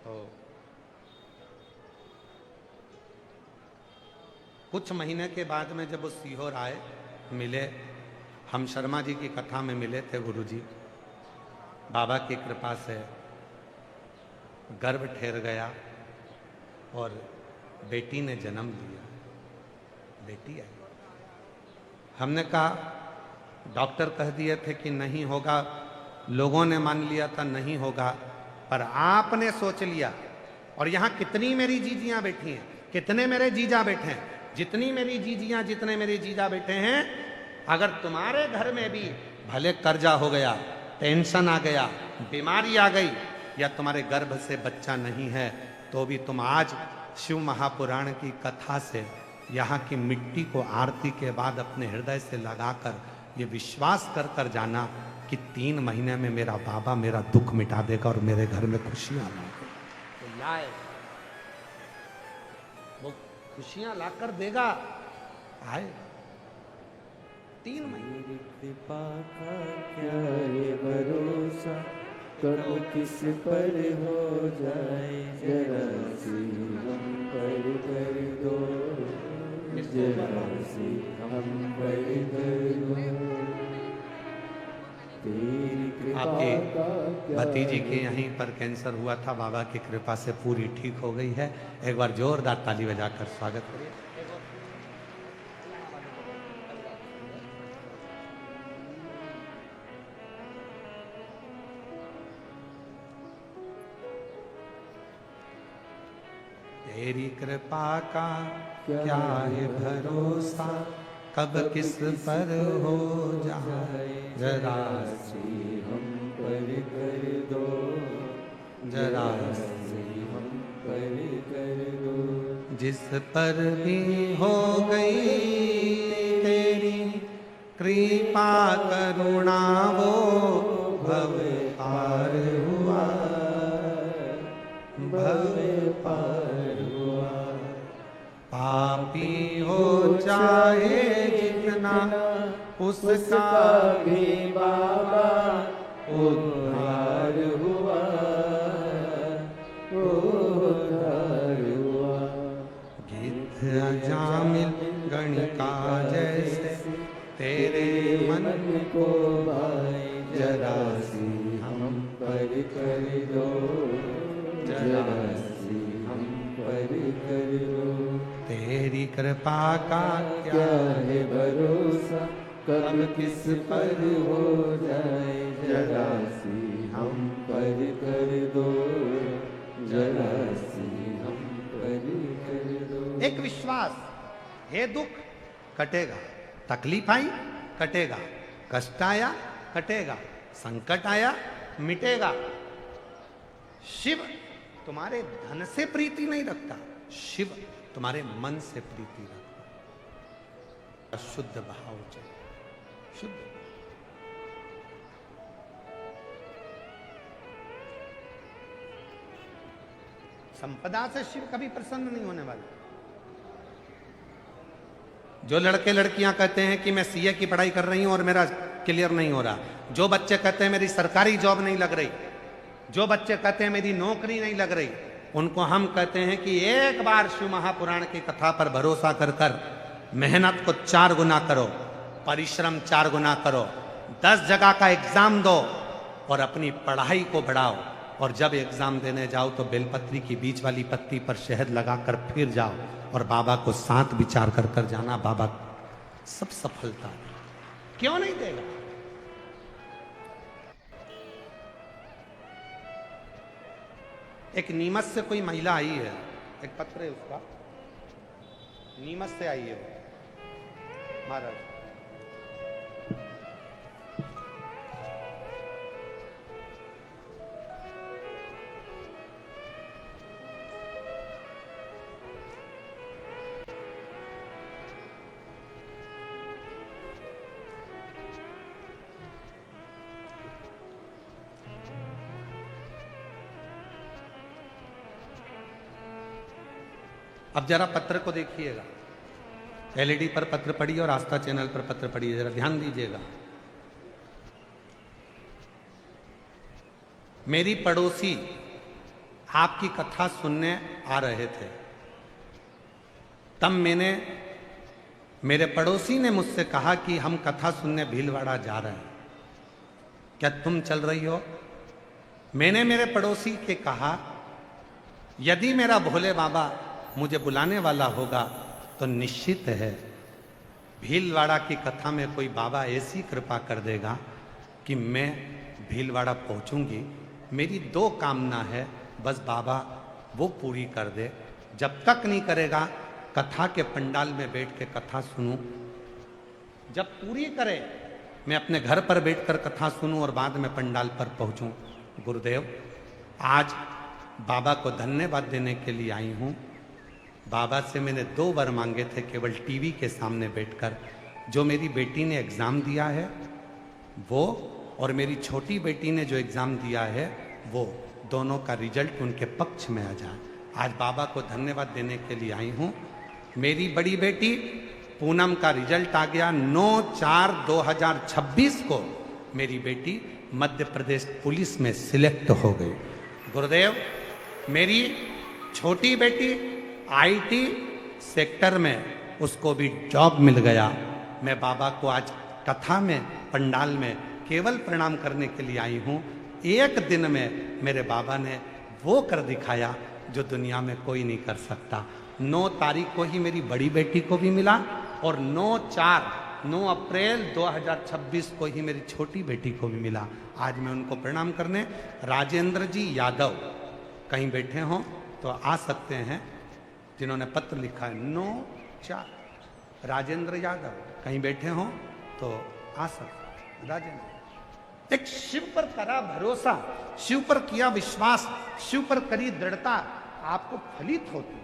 तो कुछ महीने के बाद में जब वो सीहोर आए, मिले, हम शर्मा जी की कथा में मिले थे गुरुजी। बाबा की कृपा से गर्भ ठहर गया और बेटी ने जन्म लिया, बेटी आई। हमने कहा, डॉक्टर कह दिए थे कि नहीं होगा, लोगों ने मान लिया था नहीं होगा, पर आपने सोच लिया। और यहाँ कितनी मेरी जीजियां बैठी हैं, कितने मेरे जीजा बैठे हैं, जितनी मेरी जीजियां, जितने मेरे जीजा बैठे हैं, अगर तुम्हारे घर में भी भले कर्जा हो गया, टेंशन आ गया, बीमारी आ गई, या तुम्हारे गर्भ से बच्चा नहीं है, तो भी तुम आज शिव महापुराण की कथा से यहाँ की मिट्टी को आरती के बाद अपने हृदय से लगाकर ये विश्वास कर कर जाना कि 3 महीने में मेरा बाबा मेरा दुख मिटा देगा और मेरे घर में खुशियां लाएगा। तो लाए, वो खुशियां लाकर देगा, आए 3 महीने। कृपा का क्या ये भरोसा, कब किस पर हो जाए, जरा सी हम पर कर दो, जरा सी हम पर कर दो। तेरी कृपा आपके भतीजी के यहीं पर कैंसर हुआ था, बाबा की कृपा से पूरी ठीक हो गई है। एक बार जोरदार ताली बजाकर स्वागत करिए। तेरी कृपा का क्या है भरोसा, कब किस पर हो जाए, जरा सी हम पर कर दो, जरा सी हम पर कर दो। जिस पर भी हो गई तेरी कृपा करुणा, वो भव पार हुआ, भव पार हुआ। पापी हो चाहे जितना, उसका भी बाबा उद्धार हुआ, उद्धार हुआ। गिद्ध अजामिल गणिका जैसे तेरे मन को भाई, जरा सी हम पर कर दो, जरा सी हम पर कर दो। तेरी कृपा का क्या है भरोसा, कब किस पर हो जाए, जरा सी हम पर कर दो, जरा सी हम पर कर दो। एक विश्वास, हे दुख कटेगा, तकलीफ आई कटेगा, कष्ट आया कटेगा, संकट आया मिटेगा। शिव तुम्हारे धन से प्रीति नहीं रखता, शिव तुम्हारे मन से प्रीति रखता। शुद्ध भाव चाहिए, शुद्ध। संपदा से शिव कभी प्रसन्न नहीं होने वाले। जो लड़के लड़कियां कहते हैं कि मैं सीए की पढ़ाई कर रही हूं और मेरा क्लियर नहीं हो रहा, जो बच्चे कहते हैं मेरी सरकारी जॉब नहीं लग रही, जो बच्चे कहते हैं मेरी नौकरी नहीं लग रही, उनको हम कहते हैं कि एक बार शिव महापुराण की कथा पर भरोसा कर कर मेहनत को 4 गुना करो, परिश्रम 4 गुना करो, 10 जगह का एग्जाम दो और अपनी पढ़ाई को बढ़ाओ। और जब एग्जाम देने जाओ तो बेलपत्री की बीच वाली पत्ती पर शहद लगाकर फिर जाओ और बाबा को साथ विचार कर कर जाना, बाबा सब सफलता क्यों नहीं देगा। एक नीमच से कोई महिला आई है, एक पत्र है उसका, नीमच से आई है महाराज। अब जरा पत्र को देखिएगा, एलईडी पर पत्र पढ़िए और आस्था चैनल पर पत्र पढ़िए, जरा ध्यान दीजिएगा। मेरी पड़ोसी आपकी कथा सुनने आ रहे थे, तब मेरे पड़ोसी ने मुझसे कहा कि हम कथा सुनने भीलवाड़ा जा रहे हैं, क्या तुम चल रही हो? मैंने मेरे पड़ोसी के कहा यदि मेरा भोले बाबा मुझे बुलाने वाला होगा तो निश्चित है भीलवाड़ा की कथा में कोई बाबा ऐसी कृपा कर देगा कि मैं भीलवाड़ा पहुंचूंगी। मेरी 2 कामना है, बस बाबा वो पूरी कर दे। जब तक नहीं करेगा कथा के पंडाल में बैठ के कथा सुनूं, जब पूरी करे मैं अपने घर पर बैठकर कथा सुनूं और बाद में पंडाल पर पहुंचूं। गुरुदेव, आज बाबा को धन्यवाद देने के लिए आई हूं। बाबा से मैंने 2 वर मांगे थे, केवल टीवी के सामने बैठकर। जो मेरी बेटी ने एग्ज़ाम दिया है वो, और मेरी छोटी बेटी ने जो एग्ज़ाम दिया है वो, दोनों का रिजल्ट उनके पक्ष में आ जाए। आज बाबा को धन्यवाद देने के लिए आई हूँ। मेरी बड़ी बेटी पूनम का रिजल्ट आ गया 9/4/2026 को मेरी बेटी मध्य प्रदेश पुलिस में सिलेक्ट हो गई। गुरुदेव, मेरी छोटी बेटी आईटी सेक्टर में उसको भी जॉब मिल गया। मैं बाबा को आज कथा में पंडाल में केवल प्रणाम करने के लिए आई हूँ। एक दिन में मेरे बाबा ने वो कर दिखाया जो दुनिया में कोई नहीं कर सकता। 9 तारीख को ही मेरी बड़ी बेटी को भी मिला और 9 अप्रैल 2026 को ही मेरी छोटी बेटी को भी मिला। आज मैं उनको प्रणाम करने, राजेंद्र जी यादव कहीं बैठे हों तो आ सकते हैं, जिन्होंने पत्र लिखा है 9/4, राजेंद्र यादव कहीं बैठे हों तो आ सकते। राजेंद्र, एक शिव पर करा भरोसा, शिव पर किया विश्वास, शिव पर करी दृढ़ता आपको फलित होती है।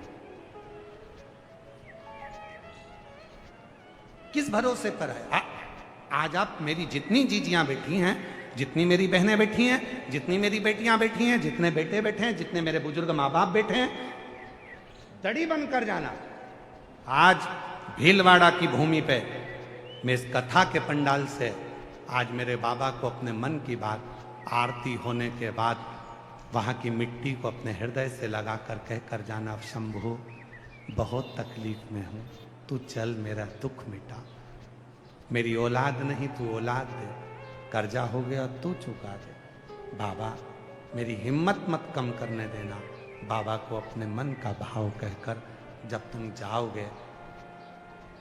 किस भरोसे पर है? आज आप मेरी जितनी जीजियां बैठी हैं, जितनी मेरी बहनें बैठी हैं, जितनी मेरी बेटियां बैठी हैं, जितने बेटे बैठे हैं, जितने मेरे बुजुर्ग माँ बाप बैठे हैं, दड़ी बनकर जाना। आज भीलवाड़ा की भूमि पे मैं इस कथा के पंडाल से आज मेरे बाबा को अपने मन की बात, आरती होने के बाद वहाँ की मिट्टी को अपने हृदय से लगा कर कह कर जाना, शंभू बहुत तकलीफ में हूँ, तू चल मेरा दुख मिटा। मेरी औलाद नहीं तू औलाद दे, कर्जा हो गया तू चुका दे। बाबा मेरी हिम्मत मत कम करने देना। बाबा को अपने मन का भाव कहकर जब तुम जाओगे,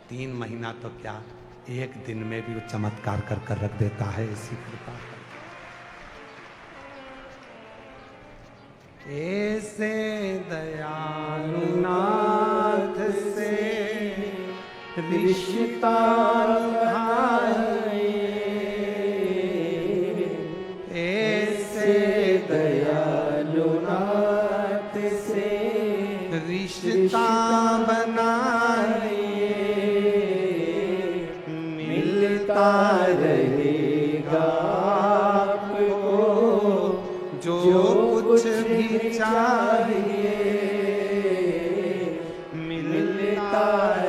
3 महीना तो क्या, 1 दिन में भी वो चमत्कार कर कर रख देता है। इसी कृपा ऐसे दयालु नाथ से रिश्ता रिश्ता बनाइए, मिलता रहेगा आपको जो कुछ भी चाहिए, मिलता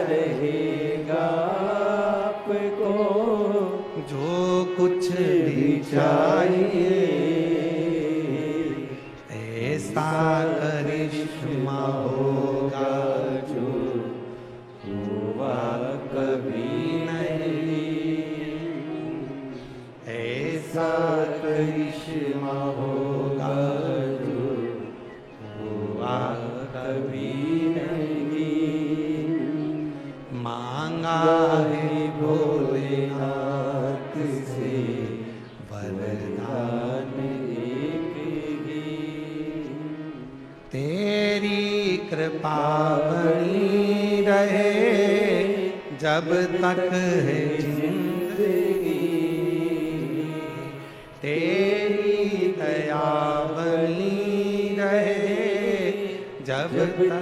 रहेगा आपको जो कुछ भी चाहिए। ऐसा करिश्मा होगा जो हुआ कभी नहीं, ऐसा करिश्मा होगा जो हुआ कभी नहीं। मांगा है भोलेनाथ से वरदान एक ही, तेरी कृपा बनी रहे जब तक है जिंदगी, तेरी दया बनी रहे जब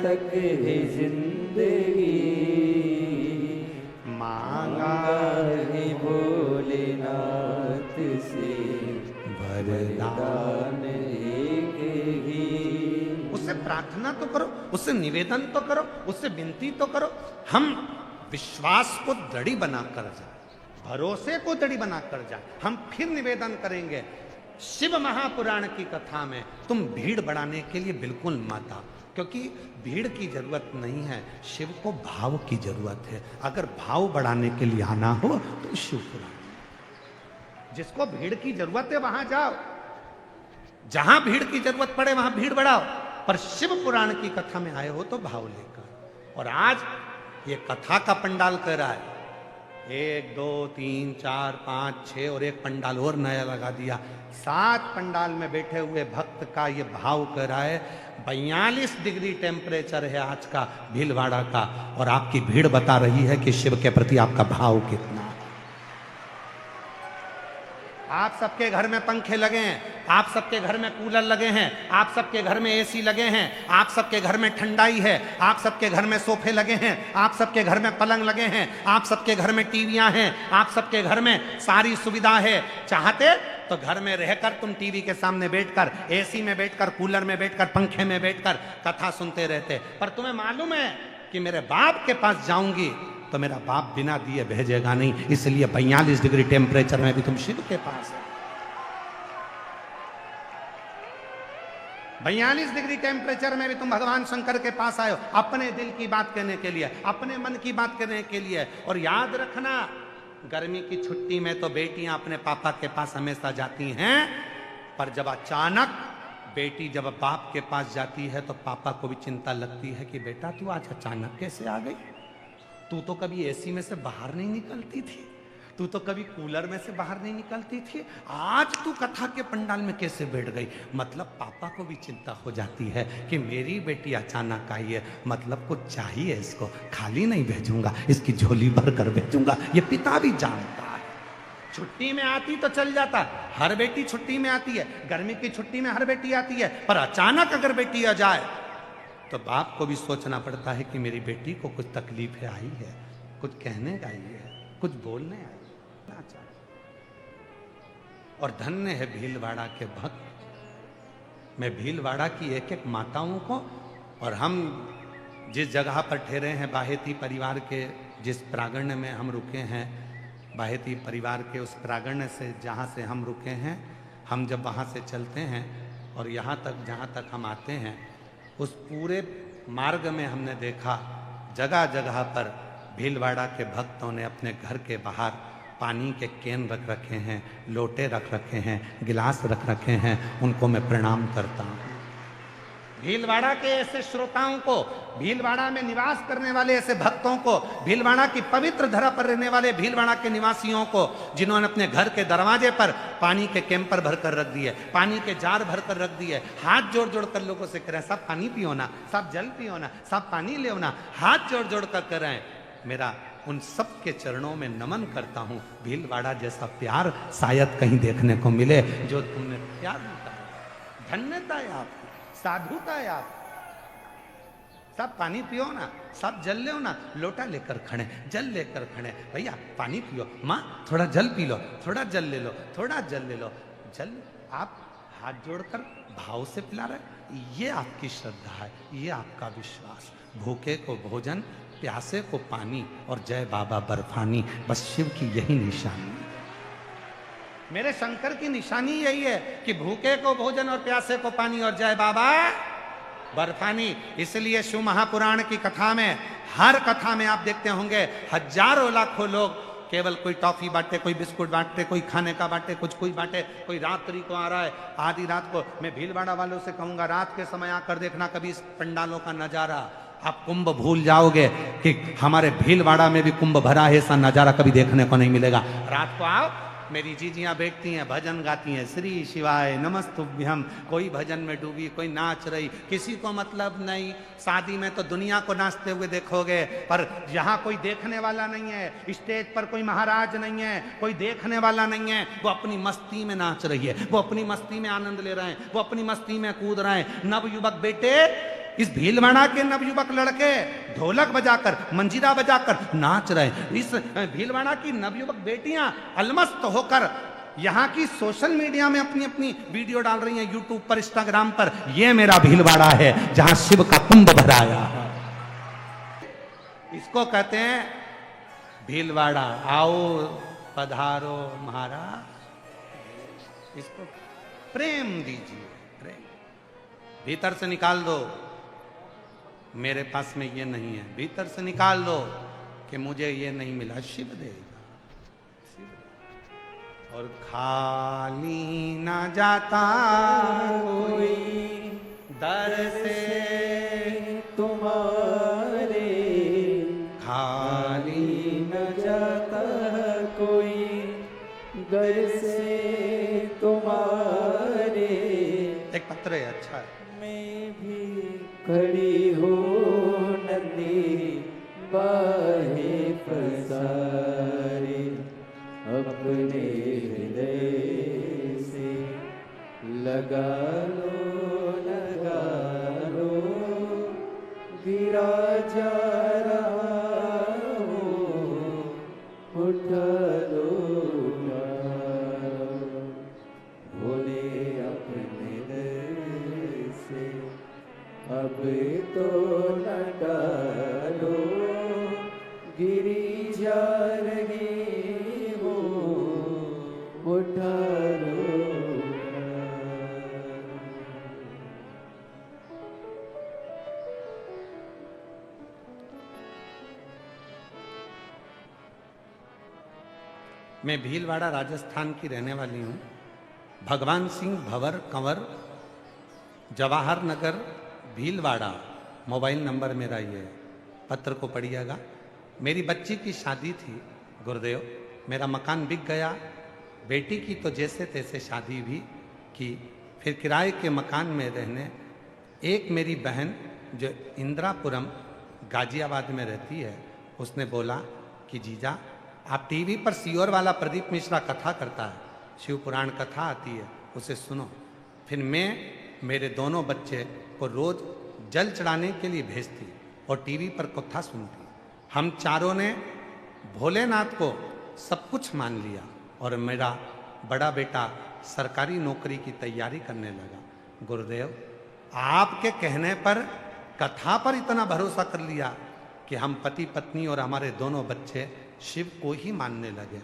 तक है जिंदगी। मांगा है भोलेनाथ से वरदान एक ही। उससे प्रार्थना तो करो, उससे निवेदन तो करो, उससे विनती तो करो। हम विश्वास को दृढ़ बनाकर जाए, भरोसे को दृढ़ बनाकर जाए। हम फिर निवेदन करेंगे, शिव महापुराण की कथा में तुम भीड़ बढ़ाने के लिए बिल्कुल मत आओ, क्योंकि भीड़ की जरूरत नहीं है, शिव को भाव की जरूरत है। अगर भाव बढ़ाने के लिए आना हो तो शिव पुराण, जिसको भीड़ की जरूरत है वहां जाओ, जहां भीड़ की जरूरत पड़े वहां भीड़ बढ़ाओ, पर शिव पुराण की कथा में आए हो तो भाव लेकर। और आज ये कथा का पंडाल कर रहा है, 1 2 3 4 5 6 और एक पंडाल और नया लगा दिया। 7 पंडाल में बैठे हुए भक्त का ये भाव कर रहा है। 42 डिग्री टेम्परेचर है आज का भीलवाड़ा का, और आपकी भीड़ बता रही है कि शिव के प्रति आपका भाव कितना है। आप सबके घर में पंखे लगे हैं, आप सबके घर में कूलर लगे हैं, आप सबके घर में एसी लगे हैं, आप सबके घर में ठंडाई है, आप सबके घर में सोफे लगे हैं, आप सबके घर में पलंग लगे हैं, आप सबके घर में टीवियां हैं, आप सबके घर में सारी सुविधा है। चाहते तो घर में रहकर तुम टीवी के सामने बैठकर, एसी में बैठकर, कूलर में बैठकर, पंखे में बैठकर कथा सुनते रहते। पर तुम्हें मालूम है कि मेरे बाप के पास जाऊंगी तो मेरा बाप बिना दिए भेजेगा नहीं, इसलिए 42 डिग्री टेम्परेचर में भी तुम शिव के पास है। 42 डिग्री टेम्परेचर में भी तुम भगवान शंकर के पास आए हो, अपने दिल की बात कहने के लिए, अपने मन की बात करने के लिए। और याद रखना, गर्मी की छुट्टी में तो बेटियां अपने पापा के पास हमेशा जाती हैं, पर जब अचानक बेटी जब बाप के पास जाती है तो पापा को भी चिंता लगती है कि बेटा तू आज अचानक कैसे आ गई, तू तो कभी एसी में से बाहर नहीं निकलती थी, तू तो कभी कूलर में से बाहर नहीं निकलती थी, आज तू कथा के पंडाल में कैसे बैठ गई। मतलब पापा को भी चिंता हो जाती है कि मेरी बेटी अचानक आई है, मतलब कुछ चाहिए इसको, खाली नहीं भेजूंगा, इसकी झोली भर कर भेजूंगा। ये पिता भी जानता है। छुट्टी में आती तो चल जाता, हर बेटी छुट्टी में आती है, गर्मी की छुट्टी में हर बेटी आती है, पर अचानक अगर बेटी आ जाए तो बाप को भी सोचना पड़ता है कि मेरी बेटी को कुछ तकलीफ आई है, कुछ कहने आई है, कुछ बोलने आई है। और धन्य है भीलवाड़ा के भक्त। मैं भीलवाड़ा की एक एक माताओं को, और हम जिस जगह पर ठहरे हैं, बाहेती परिवार के जिस प्रांगण में हम रुके हैं, बाहेती परिवार के उस प्रांगण से जहाँ से हम रुके हैं, हम जब वहाँ से चलते हैं और यहाँ तक जहाँ तक हम आते हैं, उस पूरे मार्ग में हमने देखा जगह जगह पर भीलवाड़ा के भक्तों ने अपने घर के बाहर पानी के कैन रख रखे हैं, लोटे रख रखे हैं, गिलास रख रखे हैं। उनको मैं प्रणाम करता हूँ। भीलवाड़ा के ऐसे श्रोताओं को, भीलवाड़ा में निवास करने वाले ऐसे भक्तों को, भीलवाड़ा की पवित्र धरा पर रहने वाले भीलवाड़ा के निवासियों को, जिन्होंने अपने घर के दरवाजे पर पानी के कैंपर भरकर रख दिए, पानी के जार भरकर रख दिए, हाथ जोड़ जोड़ कर लोगों से कह रहे हैं सब पानी पियो ना, सब जल पियो ना, सब पानी ले ना, हाथ जोड़ जोड़ कर कर रहे हैं। मेरा उन सब के चरणों में नमन करता हूँ। भीलवाड़ा जैसा प्यार शायद कहीं देखने को मिले जो तुमने प्यार दिया। धन्यता है आपकी, साधुता है आप, सब पानी पियो ना, सब जल लो ना, लोटा लेकर खड़े, जल लेकर खड़े, भैया पानी पियो, माँ थोड़ा जल पी लो, थोड़ा जल ले लो, थोड़ा जल ले लो, जल आप हाथ जोड़कर भाव से पिला रहे। ये आपकी श्रद्धा है, ये आपका विश्वास। भूखे को भोजन, प्यासे को पानी और जय बाबा बर्फानी, बस शिव की यही निशानी है। मेरे शंकर की निशानी यही है कि भूखे को भोजन और प्यासे को पानी और जय बाबा बर्फानी। इसलिए शिव महापुराण की कथा में, हर कथा में आप देखते होंगे हजारों लाखों लोग केवल कोई टॉफी बांटे, कोई बिस्कुट बांटते, कोई खाने का बांटे, कुछ कोई बांटे, कोई रात्रि को आ रहा है, आधी रात को। मैं भीलवाड़ा वालों से कहूंगा रात के समय आकर देखना कभी इस पंडालों का नजारा, आप कुंभ भूल जाओगे कि हमारे भीलवाड़ा में भी कुंभ भरा है, ऐसा नजारा कभी देखने को नहीं मिलेगा। रात को आओ, मेरी जीजियां बैठती हैं, भजन गाती हैं, श्री शिवाय नमस्तुभ्यम, कोई भजन में डूबी, कोई नाच रही, किसी को मतलब नहीं। शादी में तो दुनिया को नाचते हुए देखोगे, पर यहाँ कोई देखने वाला नहीं है, स्टेज पर कोई महाराज नहीं है, कोई देखने वाला नहीं है। वो अपनी मस्ती में नाच रही है, वो अपनी मस्ती में आनंद ले रहे हैं, वो अपनी मस्ती में कूद रहे हैं। नवयुवक बेटे, इस भीलवाड़ा के नवयुवक लड़के ढोलक बजाकर, मंजीरा बजाकर नाच रहे। इस भीलवाड़ा की नवयुवक बेटियां अलमस्त होकर यहाँ की सोशल मीडिया में अपनी अपनी वीडियो डाल रही हैं, यूट्यूब पर, इंस्टाग्राम पर। ये मेरा भीलवाड़ा है जहां शिव का कुंभ भराया है। इसको कहते हैं भीलवाड़ा। आओ पधारो महाराज, इसको प्रेम दीजिए, प्रेम भीतर से निकाल दो। मेरे पास में ये नहीं है, भीतर से निकाल दो कि मुझे ये नहीं मिला, शिव देगा, शिव। और खाली ना जाता कोई दर से तुम्हारे, खाली न जाता कोई दर से तुम्हारे। एक पत्र है, अच्छा है। मैं भी खड़ी हो नदी बाहे पसारे, अपने हृदय से लगा लो गिरा जा रहा हो, उठा लो भोले अपने दर से, अब तो न डालो गिरी जा रही हो, उठा लो। मैं भीलवाड़ा राजस्थान की रहने वाली हूँ। भगवान सिंह भंवर कंवर, जवाहर नगर, भीलवाड़ा, मोबाइल नंबर मेरा ये है। पत्र को पढ़िएगा। मेरी बच्ची की शादी थी गुरुदेव, मेरा मकान बिक गया। बेटी की तो जैसे तैसे शादी भी की, फिर किराए के मकान में रहने। एक मेरी बहन जो इंदिरापुरम गाजियाबाद में रहती है, उसने बोला कि जीजा आप टीवी पर सियोर वाला प्रदीप मिश्रा कथा करता है, शिव पुराण कथा आती है, उसे सुनो। फिर मैं मेरे दोनों बच्चे को रोज जल चढ़ाने के लिए भेजती और टीवी पर कथा सुनती। हम चारों ने भोलेनाथ को सब कुछ मान लिया और मेरा बड़ा बेटा सरकारी नौकरी की तैयारी करने लगा। गुरुदेव आपके कहने पर, कथा पर इतना भरोसा कर लिया कि हम पति पत्नी और हमारे दोनों बच्चे शिव को ही मानने लगे।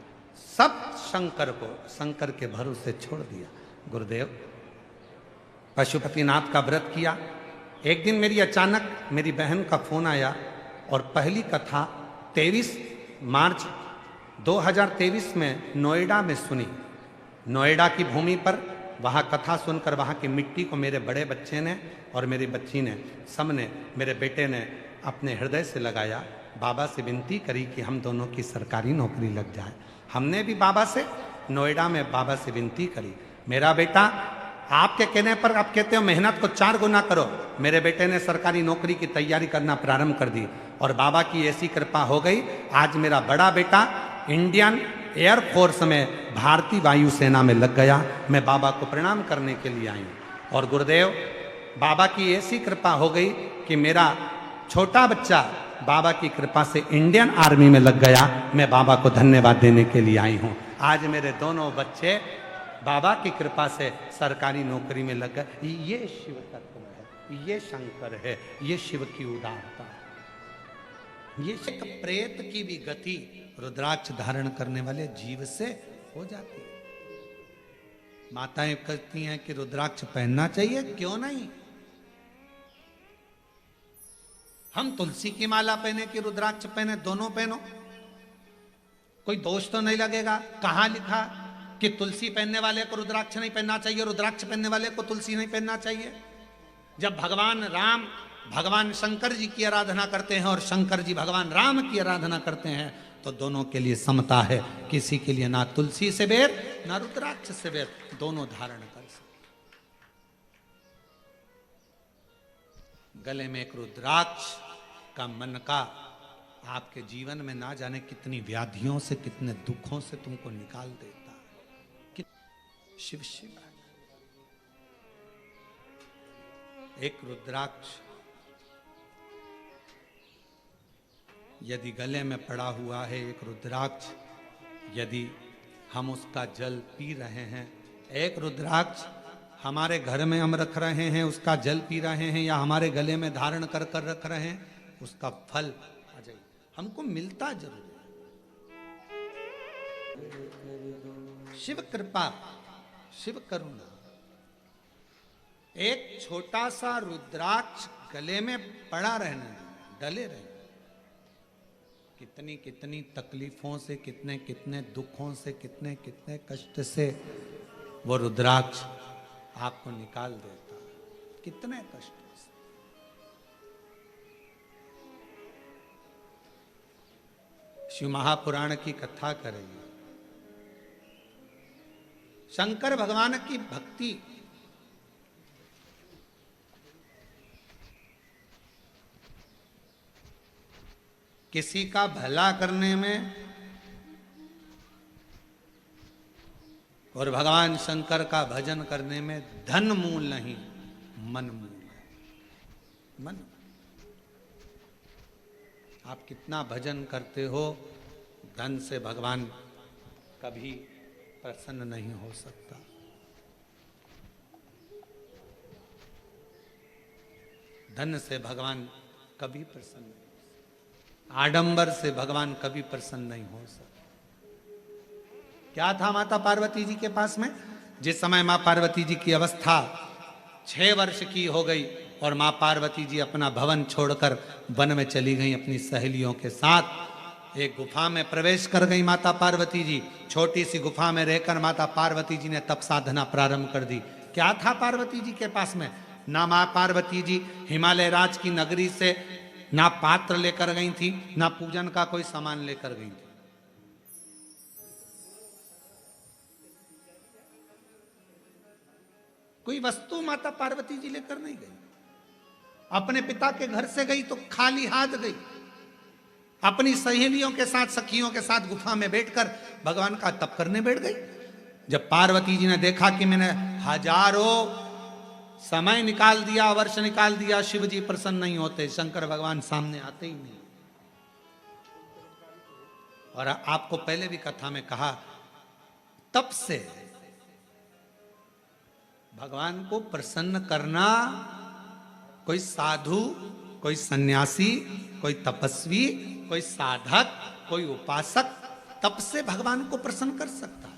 सब शंकर के भरोसे छोड़ दिया। गुरुदेव पशुपतिनाथ का व्रत किया। एक दिन मेरी अचानक मेरी बहन का फोन आया और पहली कथा 23 मार्च 2023 में नोएडा में सुनी। नोएडा की भूमि पर वहाँ कथा सुनकर वहाँ की मिट्टी को मेरे बड़े बच्चे ने और मेरी बच्ची ने, सबने, मेरे बेटे ने अपने हृदय से लगाया। बाबा से विनती करी कि हम दोनों की सरकारी नौकरी लग जाए। हमने भी बाबा से नोएडा में बाबा से विनती करी। मेरा बेटा आपके कहने पर, आप कहते हो मेहनत को 4 गुना करो। मेरे बेटे ने सरकारी नौकरी की तैयारी करना प्रारंभ कर दी और बाबा की ऐसी कृपा हो गई। आज मेरा बड़ा बेटा इंडियन एयरफोर्स में भारतीय वायुसेना में लग गया। मैं बाबा को प्रणाम करने के लिए आई हूँ। और गुरुदेव बाबा की ऐसी कृपा हो गई कि मेरा छोटा बच्चा बाबा की कृपा से इंडियन आर्मी में लग गया। मैं बाबा को धन्यवाद देने के लिए आई हूं। आज मेरे दोनों बच्चे बाबा की कृपा से सरकारी नौकरी में लग गए। ये शिव तत्व है, ये शंकर है, ये शिव की उदारता है। ये एक प्रेत की भी गति रुद्राक्ष धारण करने वाले जीव से हो जाती है। माताएं कहती हैं कि रुद्राक्ष पहनना चाहिए, क्यों नहीं? हम तुलसी की माला पहने कि रुद्राक्ष पहने, दोनों पहनो, कोई दोष तो नहीं लगेगा। कहां लिखा कि तुलसी पहनने वाले को रुद्राक्ष नहीं पहनना चाहिए, रुद्राक्ष पहनने वाले को तुलसी नहीं पहनना चाहिए? जब भगवान राम भगवान शंकर जी की आराधना करते हैं और शंकर जी भगवान राम की आराधना करते हैं, तो दोनों के लिए समता है। किसी के लिए ना तुलसी से बैर ना रुद्राक्ष से बैर, दोनों धारण कर सकते। गले में एक रुद्राक्ष का मन का आपके जीवन में ना जाने कितनी व्याधियों से, कितने दुखों से तुमको निकाल देता है। शिव शिव एक रुद्राक्ष यदि गले में पड़ा हुआ है, एक रुद्राक्ष यदि हम उसका जल पी रहे हैं, एक रुद्राक्ष हमारे घर में हम रख रहे हैं, उसका जल पी रहे हैं, या हमारे गले में धारण कर कर रख रहे हैं, उसका फल आ जाए हमको मिलता जरूर। शिव कृपा, शिव करुणा। एक छोटा सा रुद्राक्ष गले में पड़ा रहने, डले रहने, कितनी कितनी तकलीफों से, कितने कितने दुखों से, कितने कितने कष्ट से वो रुद्राक्ष आपको निकाल देता है, कितने कष्टों से। शिव महापुराण की कथा करेंगे। शंकर भगवान की भक्ति किसी का भला करने में और भगवान शंकर का भजन करने में धन मूल नहीं, मन मूल है। मन, आप कितना भजन करते हो, धन से भगवान कभी प्रसन्न नहीं हो सकता। धन से भगवान कभी प्रसन्न नहीं, आडंबर से भगवान कभी प्रसन्न नहीं हो सकता। क्या था माता पार्वती जी के पास में? जिस समय मां पार्वती जी की अवस्था 6 वर्ष की हो गई और मां पार्वती जी अपना भवन छोड़कर वन में चली गई अपनी सहेलियों के साथ, एक गुफा में प्रवेश कर गई माता पार्वती जी। छोटी सी गुफा में रहकर माता पार्वती जी ने तप साधना प्रारंभ कर दी। क्या था पार्वती जी के पास में? ना मां पार्वती जी हिमालय राज की नगरी से ना पात्र लेकर गई थी, ना पूजन का कोई सामान लेकर गई थी। कोई वस्तु माता पार्वती जी लेकर नहीं गई। अपने पिता के घर से गई तो खाली हाथ गई। अपनी सहेलियों के साथ, सखियों के साथ गुफा में बैठकर भगवान का तप करने बैठ गई। जब पार्वती जी ने देखा कि मैंने हजारों समय निकाल दिया, वर्ष निकाल दिया, शिव जी प्रसन्न नहीं होते, शंकर भगवान सामने आते ही नहीं। और आपको पहले भी कथा में कहा, तप से भगवान को प्रसन्न करना कोई साधु, कोई सन्यासी, कोई तपस्वी, कोई साधक, कोई उपासक तप से भगवान को प्रसन्न कर सकता है।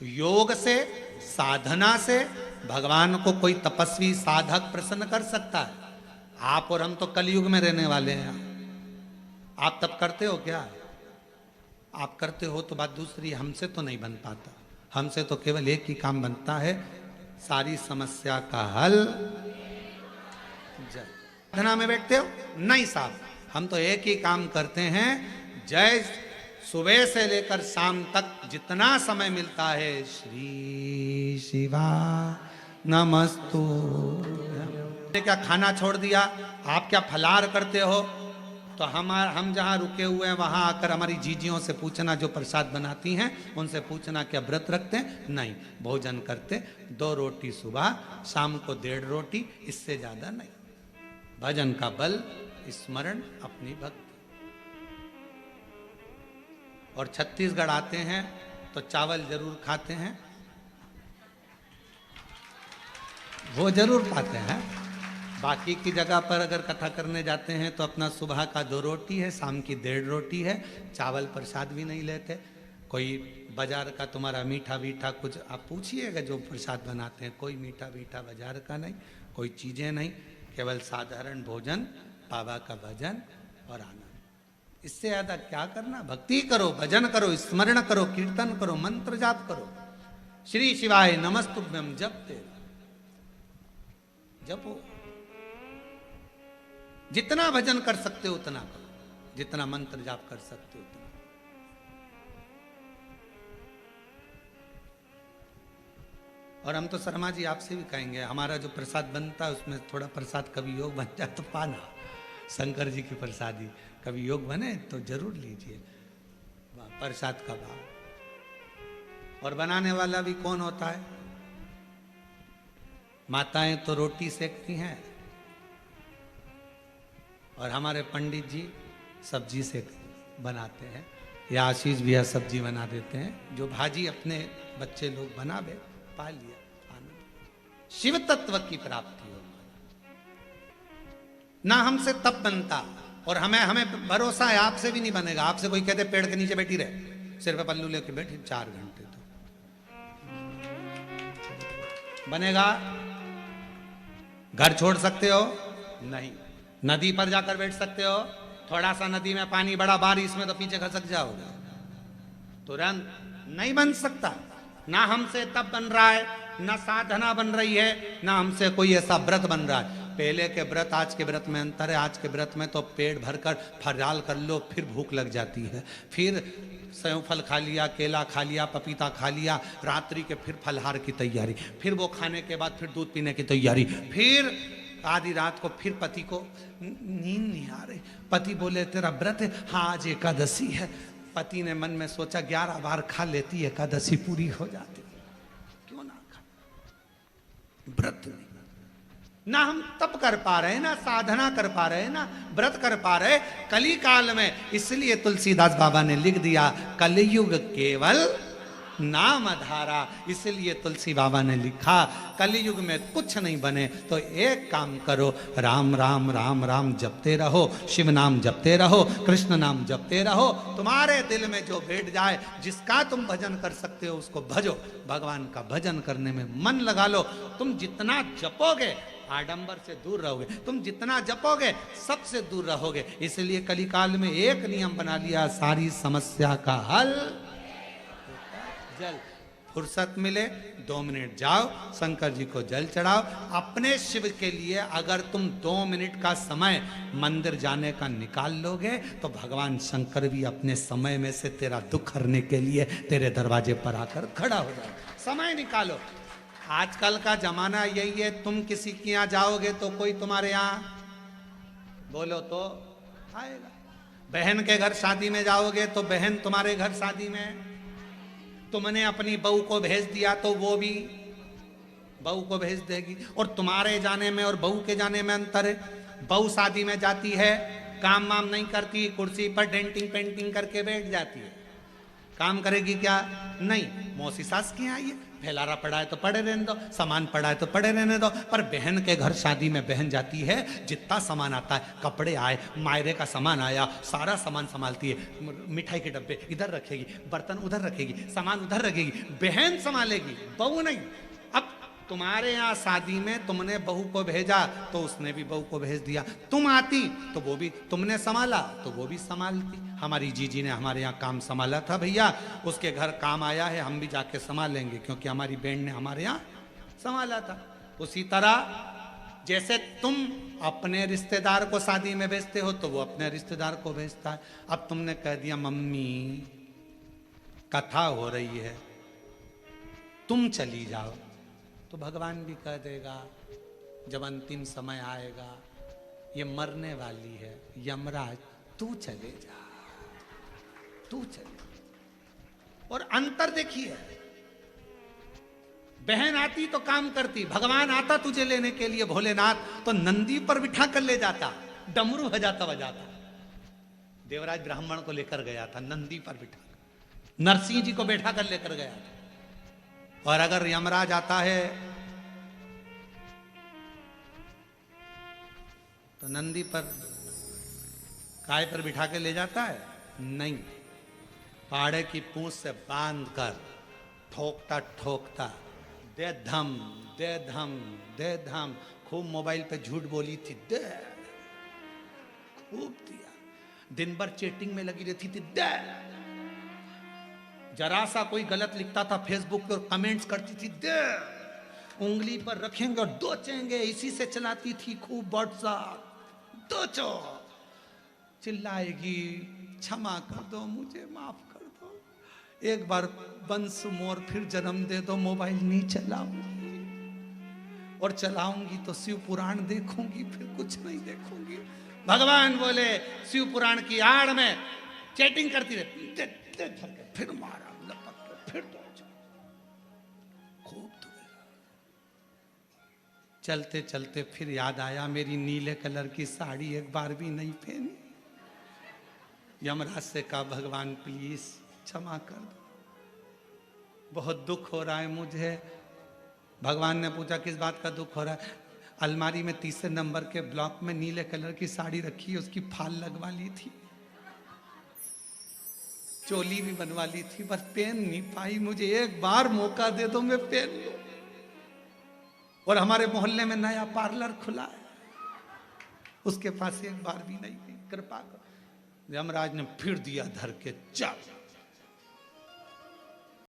योग से, साधना से भगवान को कोई तपस्वी साधक प्रसन्न कर सकता है। आप और हम तो कलयुग में रहने वाले हैं। आप तप करते हो क्या? आप करते हो तो बात दूसरी, हमसे तो नहीं बन पाता। हमसे तो केवल एक ही काम बनता है, सारी समस्या का हल। जय साधना में बैठते हो? नहीं साहब, हम तो एक ही काम करते हैं, जय सुबह से लेकर शाम तक जितना समय मिलता है, श्री शिवा नमस्तु। क्या खाना छोड़ दिया? आप क्या फलार करते हो? तो हम जहाँ रुके हुए हैं वहाँ आकर हमारी जीजियों से पूछना, जो प्रसाद बनाती हैं उनसे पूछना क्या व्रत रखते हैं? नहीं, भोजन करते 2 रोटी सुबह, शाम को 1.5 रोटी, इससे ज़्यादा नहीं। भजन का बल स्मरण, अपनी भक्ति। और छत्तीसगढ़ आते हैं तो चावल जरूर खाते हैं, वो जरूर पाते हैं। बाकी की जगह पर अगर कथा करने जाते हैं तो अपना सुबह का 2 रोटी है, शाम की 1.5 रोटी है, चावल प्रसाद भी नहीं लेते। कोई बाजार का तुम्हारा मीठा वीठा कुछ आप पूछिएगा, जो प्रसाद बनाते हैं कोई मीठा वीठा बाजार का नहीं, कोई चीजें नहीं, केवल साधारण भोजन, बाबा का भजन और आनंद। इससे ज्यादा क्या करना? भक्ति करो, भजन करो, स्मरण करो, कीर्तन करो, मंत्र जाप करो। श्री शिवाय नमस्तुभ्यम जपते जपो। जितना भजन कर सकते हो उतना करो, जितना मंत्र जाप कर सकते हो उतना। और हम तो शर्मा जी आपसे भी कहेंगे, हमारा जो प्रसाद बनता है उसमें थोड़ा प्रसाद कभी योग बन जाए तो पाना, शंकर जी की प्रसादी कभी योग बने तो जरूर लीजिए प्रसाद का भाव। और बनाने वाला भी कौन होता है? माताएं तो रोटी सेकती हैं और हमारे पंडित जी सब्जी से बनाते हैं, या आशीष भैया सब्जी बना देते हैं। जो भाजी अपने बच्चे लोग बनावे, पा लिया आनंद। शिव तत्व की प्राप्ति हो। ना हमसे तप बनता, और हमें भरोसा है आपसे भी नहीं बनेगा। आपसे कोई कहते पेड़ के नीचे बैठी रहे, सिर पे पल्लू लेके बैठी 4 घंटे, तो बनेगा? घर छोड़ सकते हो? नहीं। नदी पर जाकर बैठ सकते हो? थोड़ा सा नदी में पानी बड़ा बारिश में तो पीछे खसक जाओगे, तुरंत नहीं बन सकता। ना हमसे तप बन रहा है, ना साधना बन रही है, ना हमसे कोई ऐसा व्रत बन रहा है। पहले के व्रत आज के व्रत में अंतर है। आज के व्रत में तो पेट भरकर फराल कर लो, फिर भूख लग जाती है, फिर सेव फल खा लिया, केला खा लिया, पपीता खा लिया, रात्रि के फिर फलहार की तैयारी, फिर वो खाने के बाद फिर दूध पीने की तैयारी, फिर आधी रात को फिर पति को नींद नहीं आ रही, पति बोले तेरा व्रत है, हाँ आज एकादशी है। पति ने मन में सोचा 11 बार खा लेती एकादशी पूरी हो जाती, क्यों ना खा। व्रत नहीं, ना हम तप कर पा रहे, ना साधना कर पा रहे, ना व्रत कर पा रहे कली काल में। इसलिए तुलसीदास बाबा ने लिख दिया कलयुग केवल नाम धारा। इसलिए तुलसी बाबा ने लिखा कलयुग में कुछ नहीं बने तो एक काम करो, राम राम राम राम जपते रहो, शिव नाम जपते रहो, कृष्ण नाम जपते रहो। तुम्हारे दिल में जो बैठ जाए, जिसका तुम भजन कर सकते हो उसको भजो। भगवान का भजन करने में मन लगा लो। तुम जितना जपोगे आडंबर से दूर रहोगे, तुम जितना जपोगे सबसे दूर रहोगे। इसलिए कलिकाल में एक नियम बना लिया, सारी समस्या का हल जल। फुर्सत मिले 2 मिनट जाओ, शंकर जी को जल चढ़ाओ। अपने शिव के लिए अगर तुम 2 मिनट का समय मंदिर जाने का निकाल लोगे तो भगवान शंकर भी अपने समय में से तेरा दुख हरने के लिए तेरे दरवाजे पर आकर खड़ा हो जाए। समय निकालो। आजकल का जमाना यही है, तुम किसी के यहाँ जाओगे तो कोई तुम्हारे यहाँ बोलो तो आएगा। बहन के घर शादी में जाओगे तो बहन तुम्हारे घर शादी में, तुमने अपनी बहू को भेज दिया तो वो भी बहू को भेज देगी। और तुम्हारे जाने में और बहू के जाने में अंतर है। बहू शादी में जाती है, काम वाम नहीं करती, कुर्सी पर डेंटिंग पेंटिंग करके बैठ जाती है। काम करेगी क्या? नहीं। मौसी सास की आई है, फैलारा पड़ा है तो पड़े रहने दो, सामान पड़ा है तो पड़े रहने दो। पर बहन के घर शादी में बहन जाती है, जितना सामान आता है, कपड़े आए, मायरे का सामान आया, सारा सामान संभालती है। मिठाई के डब्बे इधर रखेगी, बर्तन उधर रखेगी, सामान उधर रखेगी, बहन संभालेगी, बहू नहीं। अब तुम्हारे यहाँ शादी में तुमने बहू को भेजा तो उसने भी बहू को भेज दिया। तुम आती तो वो भी, तुमने संभाला तो वो भी संभालती। हमारी जीजी ने हमारे यहाँ काम संभाला था भैया, उसके घर काम आया है, हम भी जाके संभालेंगे क्योंकि हमारी बहन ने हमारे यहाँ संभाला था। उसी तरह जैसे तुम अपने रिश्तेदार को शादी में भेजते हो तो वो अपने रिश्तेदार को भेजता है। अब तुमने कह दिया मम्मी कथा हो रही है तुम चली जाओ, तो भगवान भी कह देगा जब अंतिम समय आएगा, ये मरने वाली है, यमराज तू चले जा, तू चले। और अंतर देखिए, बहन आती तो काम करती, भगवान आता तुझे लेने के लिए भोलेनाथ तो नंदी पर बिठा कर ले जाता, डमरू बजाता बजाता देवराज ब्राह्मण को लेकर गया था, नंदी पर बिठा कर, नरसिंह जी को बैठा कर लेकर गया था। और अगर यमराज आता है तो नंदी पर काय पर बिठा के ले जाता है? नहीं, पाड़े की पूंछ से बांध कर ठोकता ठोकता, दे धम दे धम दे धम। खूब मोबाइल पे झूठ बोली थी, दे, खूब दिया। दिन भर चैटिंग में लगी रहती थी, दे। जरा सा कोई गलत लिखता था फेसबुक पे और कमेंट्स करती थी, दे। उंगली पर रखेंगे और दोचेंगे, इसी से चलाती थी खूब व्हाट्सएप। दोचो, चिल्लाएगी, क्षमा कर दो, मुझे माफ कर दो, एक बार वंस मोर फिर जन्म दे दो, मोबाइल नहीं चलाऊंगी, और चलाऊंगी तो शिव पुराण देखूंगी, फिर कुछ नहीं देखूंगी। भगवान बोले शिव पुराण की आड़ में चैटिंग करती रहती, दे, दे धर के, फिर मारा लपक के, फिर दो, खूब दुबेरा। चलते चलते फिर याद आया, मेरी नीले कलर की साड़ी एक बार भी नहीं पहनी। यमराज से कहा, भगवान प्लीज क्षमा कर दो, बहुत दुख हो रहा है मुझे। भगवान ने पूछा, किस बात का दुख हो रहा है? अलमारी में 3 नंबर के ब्लॉक में नीले कलर की साड़ी रखी है, उसकी फाल लगवा ली थी, चोली भी बनवा ली थी, बस पहन नहीं पाई। मुझे एक बार मौका दे दो, मैं पहन लूं। और हमारे मोहल्ले में नया पार्लर खुला है, उसके पास एक बार भी नहीं गई, कृपा करो। यमराज ने फिर दिया धर के, चल।